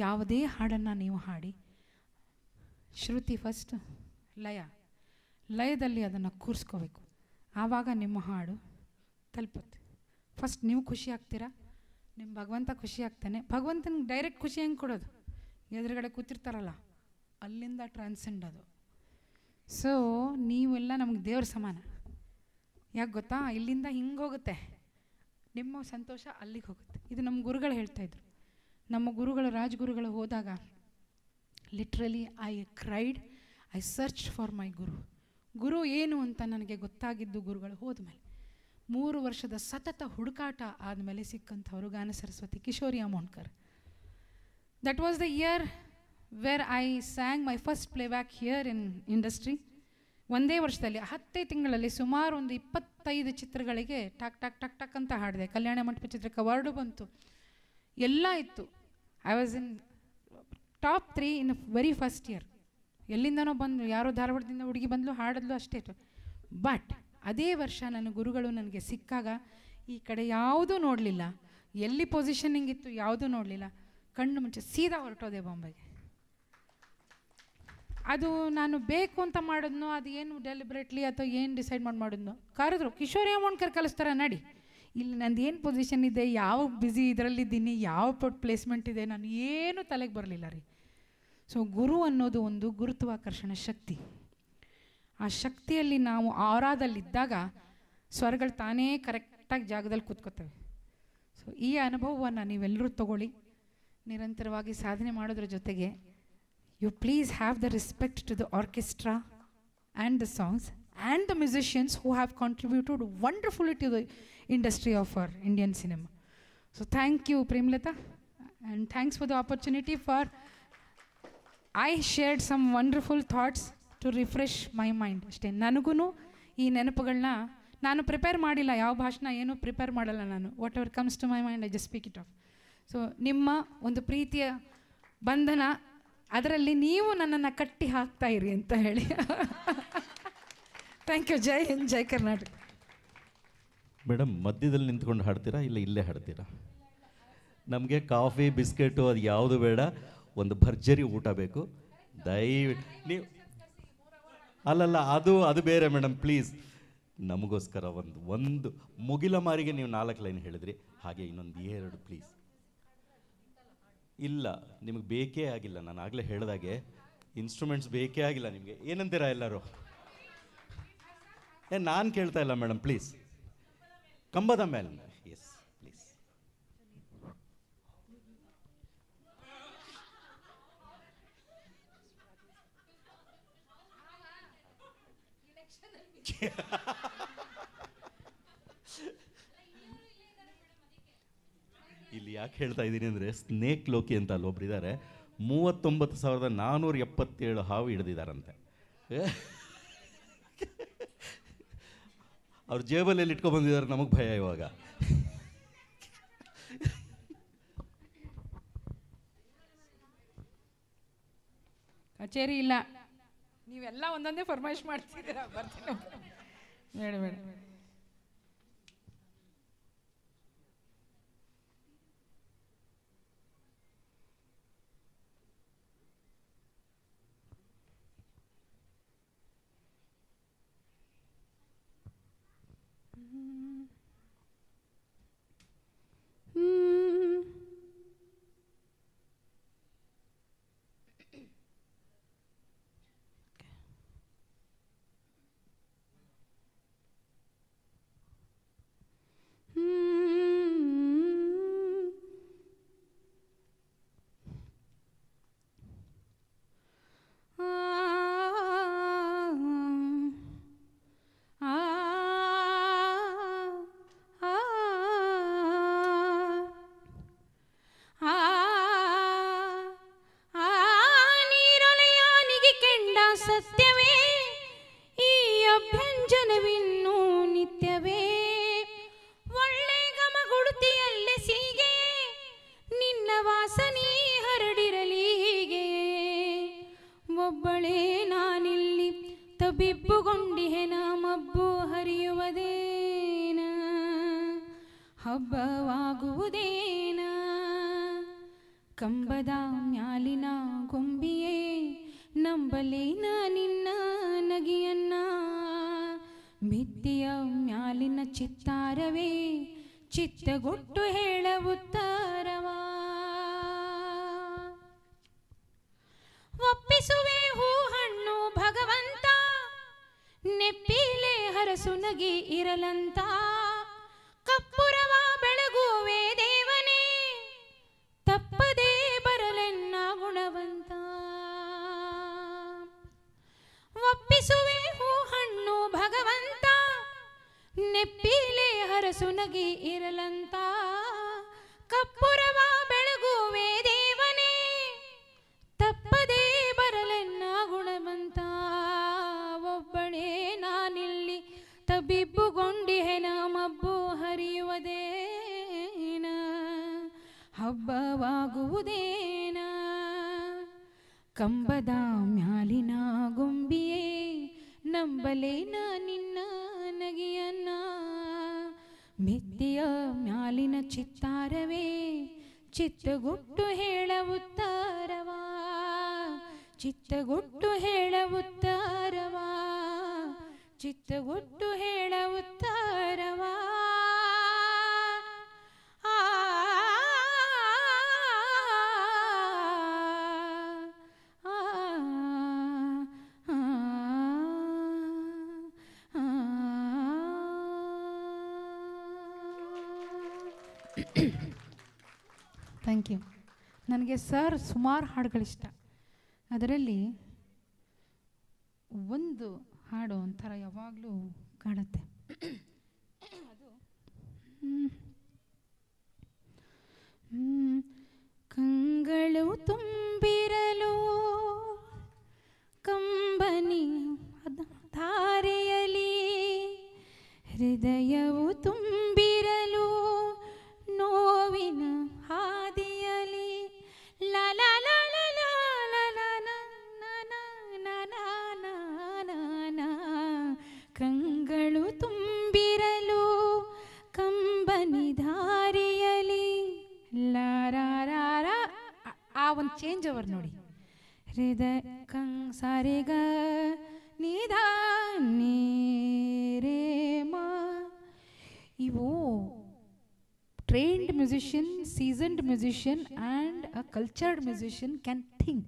ಯಾವುದೇ ಹಾಡನ್ನು ನೀವು ಹಾಡಿ, ಶ್ರುತಿ ಫಸ್ಟ್, ಲಯದಲ್ಲಿ ಅದನ್ನು ಕೂರಿಸ್ಕೋಬೇಕು. ಆವಾಗ ನಿಮ್ಮ ಹಾಡು ತಲುಪುತ್ತೆ. ಫಸ್ಟ್ ನೀವು ಖುಷಿ ಆಗ್ತೀರಾ, ನಿಮ್ಮ ಭಗವಂತ ಖುಷಿ ಆಗ್ತಾನೆ. ಭಗವಂತನಿಗೆ ಡೈರೆಕ್ಟ್ ಖುಷಿ ಹೆಂಗೆ ಕೊಡೋದು? ಎದುರುಗಡೆ ಕೂತಿರ್ತಾರಲ್ಲ, ಅಲ್ಲಿಂದ ಟ್ರಾನ್ಸೆಂಡ್ ಅದು. ಸೊ ನೀವೆಲ್ಲ ನಮಗೆ ದೇವ್ರ ಸಮಾನ. ಯಾಕೆ ಗೊತ್ತಾ? ಇಲ್ಲಿಂದ ಹಿಂಗೆ ಹೋಗುತ್ತೆ, ನಿಮ್ಮ ಸಂತೋಷ ಅಲ್ಲಿಗೆ ಹೋಗುತ್ತೆ. ಇದು ನಮ್ಮ ಗುರುಗಳು ಹೇಳ್ತಾಯಿದ್ರು. ನಮ್ಮ ಗುರುಗಳು, ರಾಜಗುರುಗಳು ಹೋದಾಗ literally I cried, I search for my guru ಏನು ಅಂತ ನನಗೆ ಗೊತ್ತಾಗಿದ್ದು ಗುರುಗಳು ಹೋದ್ಮೇಲೆ. 3 ವರ್ಷದ ಸತತ ಹುಡುಕಾಟ ಆದಮೇಲೆ ಸಿಕ್ಕಂಥವರು Gana Saraswati Kishori Amonkar. That was the year where I sang my first playback here in industry. ಒಂದೇ ವರ್ಷದಲ್ಲಿ 10 ತಿಂಗಳಲ್ಲಿ ಸುಮಾರು ಒಂದು 25 ಚಿತ್ರಗಳಿಗೆ ಟಕ್ ಟಕ್ ಟಕ್ ಟಕ್ ಅಂತ ಹಾಡಿದೆ. ಕಲ್ಯಾಣ ಮಂಟಪ ಚಿತ್ರಕ್ಕೆ ಅವಾರ್ಡು ಬಂತು, ಎಲ್ಲ ಇತ್ತು. I was in top 3 in very first year. ಎಲ್ಲಿಂದನೋ ಬಂದು, ಯಾರೋ ಧಾರವಾಡದಿಂದ ಹುಡುಗಿ ಬಂದಳು, ಹಾಡಿದ್ಲು, ಅಷ್ಟೇ. ಬಟ್ ಅದೇ ವರ್ಷ ನನ್ನ ಗುರುಗಳು ನನಗೆ ಸಿಕ್ಕಾಗ ಈ ಕಡೆ ಯಾವುದೂ ನೋಡಲಿಲ್ಲ, ಎಲ್ಲಿ ಪೊಸಿಷನಿಂಗ್ ಇತ್ತು ಯಾವುದೂ ನೋಡಲಿಲ್ಲ, ಕಣ್ಣು ಮುಂಚೆ ಸೀದಾ ಹೊರಟೋದೆ ಬಾಂಬೆಗೆ. ಅದು ನಾನು ಬೇಕು ಅಂತ ಮಾಡಿದ್ನೋ, ಅದು ಏನು ಡೆಲಿಬ್ರೇಟ್ಲಿ ಅಥವಾ ಏನು ಡಿಸೈಡ್ ಮಾಡಿದ್ನೋ, ಕರೆದ್ರು, ಕಿಶೋರಿ ಅಮೋಣ್ಕರ್ ಕಲಿಸ್ತಾರ ನಡಿ, ಇಲ್ಲಿ ನಂದು ಏನು ಪೊಸಿಷನ್ ಇದೆ, ಯಾವ ಬ್ಯುಸಿ ಇದರಲ್ಲಿದ್ದೀನಿ, ಯಾವ ಪ್ಲೇಸ್ಮೆಂಟ್ ಇದೆ, ನಾನು ಏನೂ ತಲೆಗೆ ಬರಲಿಲ್ಲ ರೀ. ಸೊ ಗುರು ಅನ್ನೋದು ಒಂದು ಗುರುತ್ವಾಕರ್ಷಣ ಶಕ್ತಿ. ಆ ಶಕ್ತಿಯಲ್ಲಿ ನಾವು ಆರಾದಲ್ಲಿದ್ದಾಗ ಸ್ವರಗಳು ತಾನೇ ಕರೆಕ್ಟಾಗಿ ಜಾಗದಲ್ಲಿ ಕೂತ್ಕೋತವೆ. ಸೊ ಈ ಅನುಭವವನ್ನು ನೀವೆಲ್ಲರೂ ತಗೊಳ್ಳಿ. ನಿರಂತರವಾಗಿ ಸಾಧನೆ ಮಾಡೋದ್ರ ಜೊತೆಗೆ you please have the respect to the orchestra and the songs and the musicians who have contributed wonderfully to the industry of our Indian cinema. So thank you Premalatha, and thanks for the opportunity for I shared some wonderful thoughts to refresh my mind. ಅಷ್ಟೇ. ನನಗೂ ಈ ನೆನಪುಗಳನ್ನ ನಾನು ಪ್ರಿಪೇರ್ ಮಾಡಿಲ್ಲ, ಯಾವ ಭಾಷಣ ಏನೂ ಪ್ರಿಪೇರ್ ಮಾಡಲ್ಲ ನಾನು. Whatever comes to my mind I just speak it off. So ನಿಮ್ಮ ಒಂದು ಪ್ರೀತಿಯ ಬಂಧನ, ಅದರಲ್ಲಿ ನೀವು ನನ್ನನ್ನು ಕಟ್ಟಿ ಹಾಕ್ತಾ ಇರಿ ಅಂತ ಹೇಳಿ. Thank you. Jai Hind, Jai Karnataka. Madam, ಮಧ್ಯದಲ್ಲಿ ನಿಂತ್ಕೊಂಡು ಹಾಡ್ತೀರಾ ಇಲ್ಲ ಇಲ್ಲೇ ಹಾಡ್ತೀರಾ? ನಮಗೆ ಕಾಫಿ ಬಿಸ್ಕೆಟು ಅದು ಯಾವುದು ಬೇಡ, ಒಂದು ಭರ್ಜರಿ ಊಟ ಬೇಕು. ದಯವಿಟ್ಟು ನೀವು ಅಲ್ಲಲ್ಲ, ಅದು ಬೇರೆ ಮೇಡಮ್, ಪ್ಲೀಸ್ ನಮಗೋಸ್ಕರ ಒಂದು ಮುಗಿಲ ಮಾರಿಗೆ ನೀವು 4 ಲೈನ್ ಹೇಳಿದ್ರಿ, ಹಾಗೆ ಇನ್ನೊಂದು 2 ಪ್ಲೀಸ್. ಇಲ್ಲ, ನಿಮಗೆ ಬೇಕೇ ಆಗಿಲ್ಲ. ನಾನು ಆಗಲೇ ಹೇಳಿದಾಗೆ ಇನ್ಸ್ಟ್ರೂಮೆಂಟ್ಸ್ ಬೇಕೇ ಆಗಿಲ್ಲ ನಿಮಗೆ. ಏನಂತೀರಾ ಎಲ್ಲರೂ? ನಾನು ಕೇಳ್ತಾ ಇಲ್ಲ ಮೇಡಮ್, ಪ್ಲೀಸ್ ಕಂಬದ ಮೇಲೆ. Yes please. ಇಲ್ಲಿ ಯಾಕೆ ಹೇಳ್ತಾ ಇದ್ದೀನಿ ಅಂದರೆ, ಸ್ನೇಕ್ ಲೋಕಿ ಅಂತ ಅಲ್ಲೊಬ್ರಿದ್ದಾರೆ, 39,477 ಹಾವು ಹಿಡಿದಿದ್ದಾರಂತೆ. ಅವ್ರ ಜೇಬಲ್ಲಿ ಇಟ್ಕೊಂಡು ಬಂದಿದ್ದಾರೆ, ನಮಗೆ ಭಯ ಇವಾಗ. ಕಚೇರಿ ಇಲ್ಲ, ನೀವೆಲ್ಲ ಒಂದೊಂದೇ ಫರ್ಮಾಯಿಶ್ ಮಾಡ್ತಿದ್ದೀರಾ. ಬರ್ತೀನಿ ಬೇಡ ಬೇಡ. ಸತ್ಯವೇ ಈ ಅಭ್ಯಂಜನವಿನ್ನೂ ನಿತ್ಯವೇ, ಒಳ್ಳೆ ಗಮಗುಡುತಿಯಲ್ಲೇ ಸೀಗೆ ನಿನ್ನ ವಾಸನೆ ಒಬ್ಬಳೇ ನಾನಿಲ್ಲಿ ತಬಿಬ್ಬುಗೊಂಡಿಹೆನ ಮಬ್ಬು ಹರಿಯುವುದೇನ ಹಬ್ಬವಾಗುವುದೇನ ಕಂಬದ ಮ್ಯಾಲಿನ ಗೊಂಬಿಯೇ ನಂಬಲೇನ ನಿನ್ನ ನಗಿಯನ್ನ ಭಿತ್ತಿಯ ಮ್ಯಾಲಿನ ಚಿತ್ತಾರವೇ ಚಿತ್ತಗೊಟ್ಟು ಹೇಳ ಉತ್ತರವಾ ಒಪ್ಪಿಸುವೆ ಹೂ ಹಣ್ಣು ಭಗವಂತ ನೆಪ್ಪಿಲೆ ಹರಸು ನಗಿ ಇರಲಂತ ಕಪ್ಪುರವ ಬೆಳಗುವೆ ದೇವನೇ ತಪ್ಪದೇ ಬರಲೆನ್ನ ಗುಣವಂತ ಒಪ್ಪಿಸುವೆ ಹೂ ಹಣ್ಣು ಭಗವಂತ ನೆಪ್ಪಿಲೆ ಹರಸು ನಗಿ ಇರಲಂತ ಕಪ್ಪುರವ ಬೆಳಗುವೆ ದೇವನೇ ತಪ್ಪದೇ ಬರಲೆನ್ನ ಗುಣವಂತ ಒಬ್ಬಳೇ ನಾನಿಲ್ಲಿ ತಬಿಬ್ಬುಗೊಂಡಿಹೆನ ಮಬ್ಬು ಹರಿಯುವುದೇನ ಹಬ್ಬವಾಗುವುದೇನ ಕಂಬದ ಮ್ಯಾಲಿನ ಗೊಂಬಿಯೇ ನಂಬಲೇನ ನಿನ್ನ ನಗಿಯನ್ನ ಭಿತ್ತಿಯ ಮ್ಯಾಲಿನ ಚಿತ್ತಾರವೇ ಚಿತ್ತಗೊಟ್ಟು ಹೇಳ ಉತ್ತರವಾ ಚಿತ್ತಗೊಟ್ಟು ಹೇಳ ಉತ್ತರವಾ ಚಿತ್ತಗೊಟ್ಟು ಹೇಳ ಉತ್ತರವಾ ಥ್ಯಾಂಕ್ ಯು. ನನಗೆ ಸರ್ ಸುಮಾರು ಹಾಡುಗಳಿಷ್ಟ. ಅದರಲ್ಲಿ ಒಂದು ಹಾಡು ಒಂಥರ ಯಾವಾಗಲೂ ಕಾಡುತ್ತೆ. ಅದು ಕಂಗಳು ತುಂಬಿರಲು ಕಂಬನಿ ಧಾರೆಯಲಿ ಹೃದಯವು ತುಂಬಿರಲು ನೋವಿನ ಹಾದಿಯಲಿ ಲಲ ಕಂಗಳು ತುಂಬಿರಲು ಕಂಬನಿ ಧಾರಿಯಲಿ ಲಾರಾರ ಆ ಒಂದು ಚೇಂಜ್ ಓವರ್ ನೋಡಿ. ಹೃದಯ ಸಾರೆಗ ನಿಧಾ ರೇ ಮಾ ಇವು trained musician, seasoned musician and a cultured musician can think.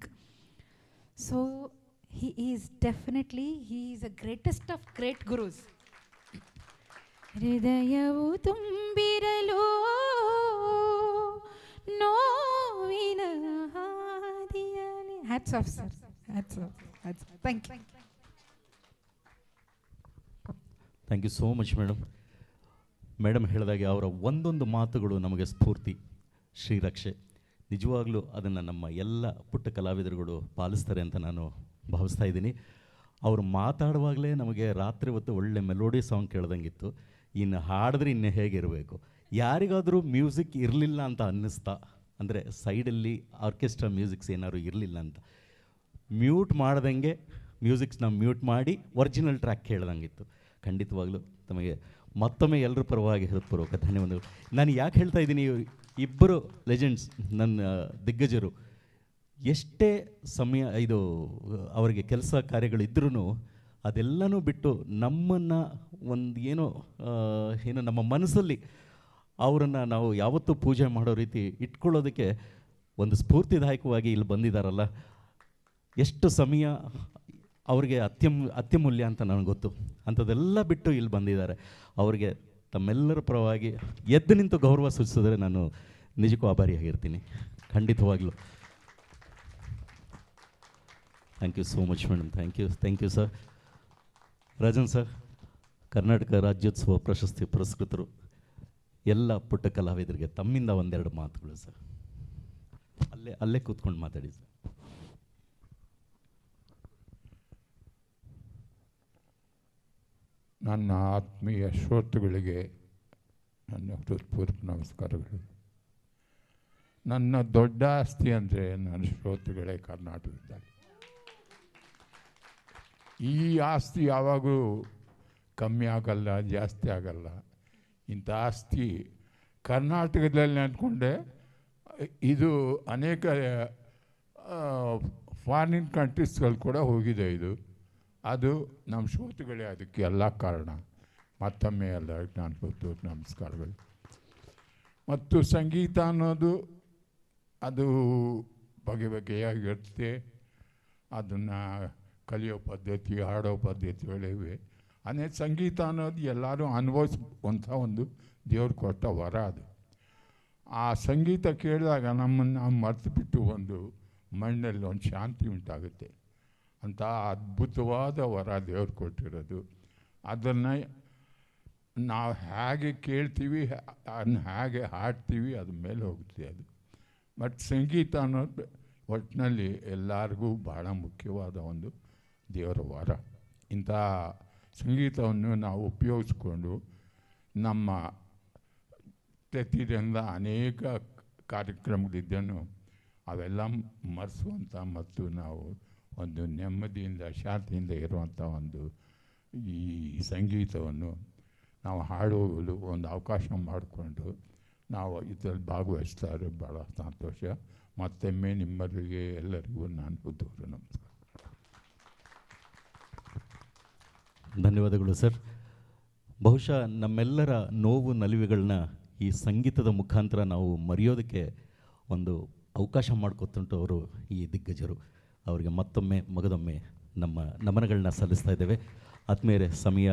So he is the greatest of great gurus. ಹೃದಯವು ತುಂಬಿರಲು ನೋವಿನ ಹಾದಿಯಲಿ. Hats off sir. Hats off. Thank you. Thank you so much madam. Madam ಹೇಳಿದಾಗೆ ಅವರ ಒಂದೊಂದು ಮಾತುಗಳು ನಮಗೆ ಸ್ಫೂರ್ತಿ. ಶ್ರೀರಕ್ಷೆ ನಿಜವಾಗ್ಲೂ ಅದನ್ನು ನಮ್ಮ ಎಲ್ಲ ಪುಟ್ಟ ಕಲಾವಿದರುಗಳು ಪಾಲಿಸ್ತಾರೆ ಅಂತ ನಾನು ಭಾವಿಸ್ತಾ ಇದ್ದೀನಿ. ಅವರು ಮಾತಾಡುವಾಗಲೇ ನಮಗೆ ರಾತ್ರಿ ಹೊತ್ತು ಒಳ್ಳೆ ಮೆಲೋಡಿ ಸಾಂಗ್ ಕೇಳ್ದಂಗಿತ್ತು. ಇನ್ನು ಹಾಡಿದ್ರೆ ಇನ್ನೂ ಹೇಗಿರಬೇಕು. ಯಾರಿಗಾದರೂ ಮ್ಯೂಸಿಕ್ ಇರಲಿಲ್ಲ ಅಂತ ಅನ್ನಿಸ್ತಾ, ಅಂದರೆ ಸೈಡಲ್ಲಿ ಆರ್ಕೆಸ್ಟ್ರಾ ಮ್ಯೂಸಿಕ್ಸ್ ಏನಾದ್ರು ಇರಲಿಲ್ಲ ಅಂತ ಮ್ಯೂಟ್ ಮಾಡ್ದಂಗೆ ಮ್ಯೂಸಿಕ್ಸ್ನ ಮ್ಯೂಟ್ ಮಾಡಿ ಒರಿಜಿನಲ್ ಟ್ರ್ಯಾಕ್ ಕೇಳ್ದಂಗಿತ್ತು. ಖಂಡಿತವಾಗ್ಲೂ ತಮಗೆ ಮತ್ತೊಮ್ಮೆ ಎಲ್ಲರ ಪರವಾಗಿ ಹೃತ್ಪೂರ್ವಕ ಧನ್ಯವಾದಗಳು. ನಾನು ಯಾಕೆ ಹೇಳ್ತಾ ಇದ್ದೀನಿ, ಇಬ್ಬರು ಲೆಜೆಂಡ್ಸ್ ನನ್ನ ದಿಗ್ಗಜರು ಎಷ್ಟೇ ಸಮಯ ಇದು ಅವರಿಗೆ ಕೆಲಸ ಕಾರ್ಯಗಳಿದ್ರೂ ಅದೆಲ್ಲನೂ ಬಿಟ್ಟು ನಮ್ಮನ್ನು ಒಂದು ಏನೋ ನಮ್ಮ ಮನಸ್ಸಲ್ಲಿ ಅವರನ್ನು ನಾವು ಯಾವತ್ತೂ ಪೂಜೆ ಮಾಡೋ ರೀತಿ ಇಟ್ಕೊಳ್ಳೋದಕ್ಕೆ ಒಂದು ಸ್ಫೂರ್ತಿದಾಯಕವಾಗಿ ಇಲ್ಲಿ ಬಂದಿದ್ದಾರಲ್ಲ. ಎಷ್ಟು ಸಮಯ ಅವ್ರಿಗೆ ಅತ್ಯಮೂಲ್ಯ ಅಂತ ನನಗೆ ಗೊತ್ತು. ಅಂಥದ್ದೆಲ್ಲ ಬಿಟ್ಟು ಇಲ್ಲಿ ಬಂದಿದ್ದಾರೆ. ಅವರಿಗೆ ತಮ್ಮೆಲ್ಲರ ಪರವಾಗಿ ಎದ್ದು ನಿಂತು ಗೌರವ ಸೂಚಿಸಿದ್ರೆ ನಾನು ನಿಜಕ್ಕೂ ಆಭಾರಿಯಾಗಿರ್ತೀನಿ. ಖಂಡಿತವಾಗ್ಲೂ thank you so much madam. Thank you sir. Rajan sir, Karnataka Rajyotsava ಪ್ರಶಸ್ತಿ ಪುರಸ್ಕೃತರು ಎಲ್ಲ ಪುಟ್ಟ ಕಲಾವಿದರಿಗೆ ತಮ್ಮಿಂದ ಒಂದೆರಡು ಮಾತುಗಳು ಸರ್. ಅಲ್ಲೇ ಕೂತ್ಕೊಂಡು ಮಾತಾಡಿ ಸರ್. ನನ್ನ ಆತ್ಮೀಯ ಶ್ರೋತೃಗಳಿಗೆ ನನ್ನ ಹೃತ್ಪೂರ್ವಕ ನಮಸ್ಕಾರಗಳು. ನನ್ನ ದೊಡ್ಡ ಆಸ್ತಿ ಅಂದರೆ ನನ್ನ ಶ್ರೋತೃಗಳೇ ಕರ್ನಾಟಕದಲ್ಲಿ. ಈ ಆಸ್ತಿ ಯಾವಾಗೂ ಕಮ್ಮಿ ಆಗಲ್ಲ, ಜಾಸ್ತಿ ಆಗಲ್ಲ. ಇಂಥ ಆಸ್ತಿ ಕರ್ನಾಟಕದಲ್ಲಿ ಅಂದ್ಕೊಂಡೆ ಇದು ಅನೇಕ ಫಾರಿನ್ ಕಂಟ್ರೀಸ್ಗಳು ಕೂಡ ಹೋಗಿದೆ. ಅದು ನಮ್ಮ ಶ್ರೋತೃಗಳೇ ಅದಕ್ಕೆ ಎಲ್ಲ ಕಾರಣ. ಮತ್ತೊಮ್ಮೆ ಎಲ್ಲರಿಗೂ ನಾನು ಗೊತ್ತು ನಮಸ್ಕಾರಗಳು. ಮತ್ತು ಸಂಗೀತ ಅನ್ನೋದು ಅದು ಬಗೆ ಬಗೆಯಾಗಿರುತ್ತೆ. ಅದನ್ನು ಕಲಿಯೋ ಪದ್ಧತಿ, ಹಾಡೋ ಪದ್ಧತಿಗಳಿವೆ. ಸಂಗೀತ ಅನ್ನೋದು ಎಲ್ಲರೂ ಅನುಭವಿಸುವಂಥ ಒಂದು ದೇವ್ರು ಕೊಟ್ಟ ವರ. ಅದು ಆ ಸಂಗೀತ ಕೇಳಿದಾಗ ನಮ್ಮನ್ನು ನಾವು ಮರೆತು ಬಿಟ್ಟು ಒಂದು ಮಣ್ಣಲ್ಲಿ ಒಂದು ಶಾಂತಿ ಉಂಟಾಗುತ್ತೆ. ಅಂಥ ಅದ್ಭುತವಾದ ವರ ದೇವ್ರು ಕೊಟ್ಟಿರೋದು. ಅದನ್ನು ನಾವು ಹೇಗೆ ಕೇಳ್ತೀವಿ, ಅದನ್ನ ಹೇಗೆ ಹಾಡ್ತೀವಿ, ಅದ್ರ ಮೇಲೆ ಹೋಗುತ್ತೆ ಅದು. ಬಟ್ ಸಂಗೀತ ಅನ್ನೋದು ಒಟ್ಟಿನಲ್ಲಿ ಎಲ್ಲರಿಗೂ ಭಾಳ ಮುಖ್ಯವಾದ ಒಂದು ದೇವರ ವರ. ಇಂಥ ಸಂಗೀತವನ್ನು ನಾವು ಉಪಯೋಗಿಸ್ಕೊಂಡು ನಮ್ಮ ಪ್ರತಿದಿನದ ಅನೇಕ ಕಾರ್ಯಕ್ರಮಗಳಿದ್ದನ್ನು ಅವೆಲ್ಲ ಮರೆಸುವಂಥ ಮತ್ತು ನಾವು ಒಂದು ನೆಮ್ಮದಿಯಿಂದ ಶಾಂತಿಯಿಂದ ಇರುವಂಥ ಈ ಸಂಗೀತವನ್ನು ನಾವು ಹಾಡುವುದು ಒಂದು ಅವಕಾಶ ಮಾಡಿಕೊಂಡು ನಾವು ಇದರಲ್ಲಿ ಭಾಗವಹಿಸ್ತಾರೆ. ಭಾಳ ಸಂತೋಷ. ಮತ್ತೊಮ್ಮೆ ನಿಮ್ಮರಿಗೆ ಎಲ್ಲರಿಗೂ ನಾನು ದೂರ ನಮಸ್ಕಾರ. ಧನ್ಯವಾದಗಳು ಸರ್. ಬಹುಶಃ ನಮ್ಮೆಲ್ಲರ ನೋವು ನಲಿವುಗಳನ್ನ ಈ ಸಂಗೀತದ ಮುಖಾಂತರ ನಾವು ಮರೆಯೋದಕ್ಕೆ ಒಂದು ಅವಕಾಶ ಮಾಡಿಕೊಟ್ಟುಂಟು ಅವರು ಈ ದಿಗ್ಗಜರು. ಅವರಿಗೆ ಮತ್ತೊಮ್ಮೆ ಮಗದೊಮ್ಮೆ ನಮ್ಮ ನಮನಗಳನ್ನ ಸಲ್ಲಿಸ್ತಾ ಇದ್ದೇವೆ. ಆತ್ಮೀಯರೇ, ಸಮಯ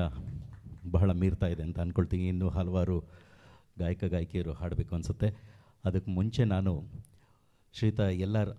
ಬಹಳ ಮೀರ್ತಾ ಇದೆ ಅಂತ ಅಂದ್ಕೊಳ್ತೀನಿ. ಇನ್ನೂ ಹಲವಾರು ಗಾಯಕ ಗಾಯಕಿಯರು ಹಾಡಬೇಕು ಅನಿಸುತ್ತೆ. ಅದಕ್ಕೆ ಮುಂಚೆ ನಾನು ಶ್ರೀಯುತ LR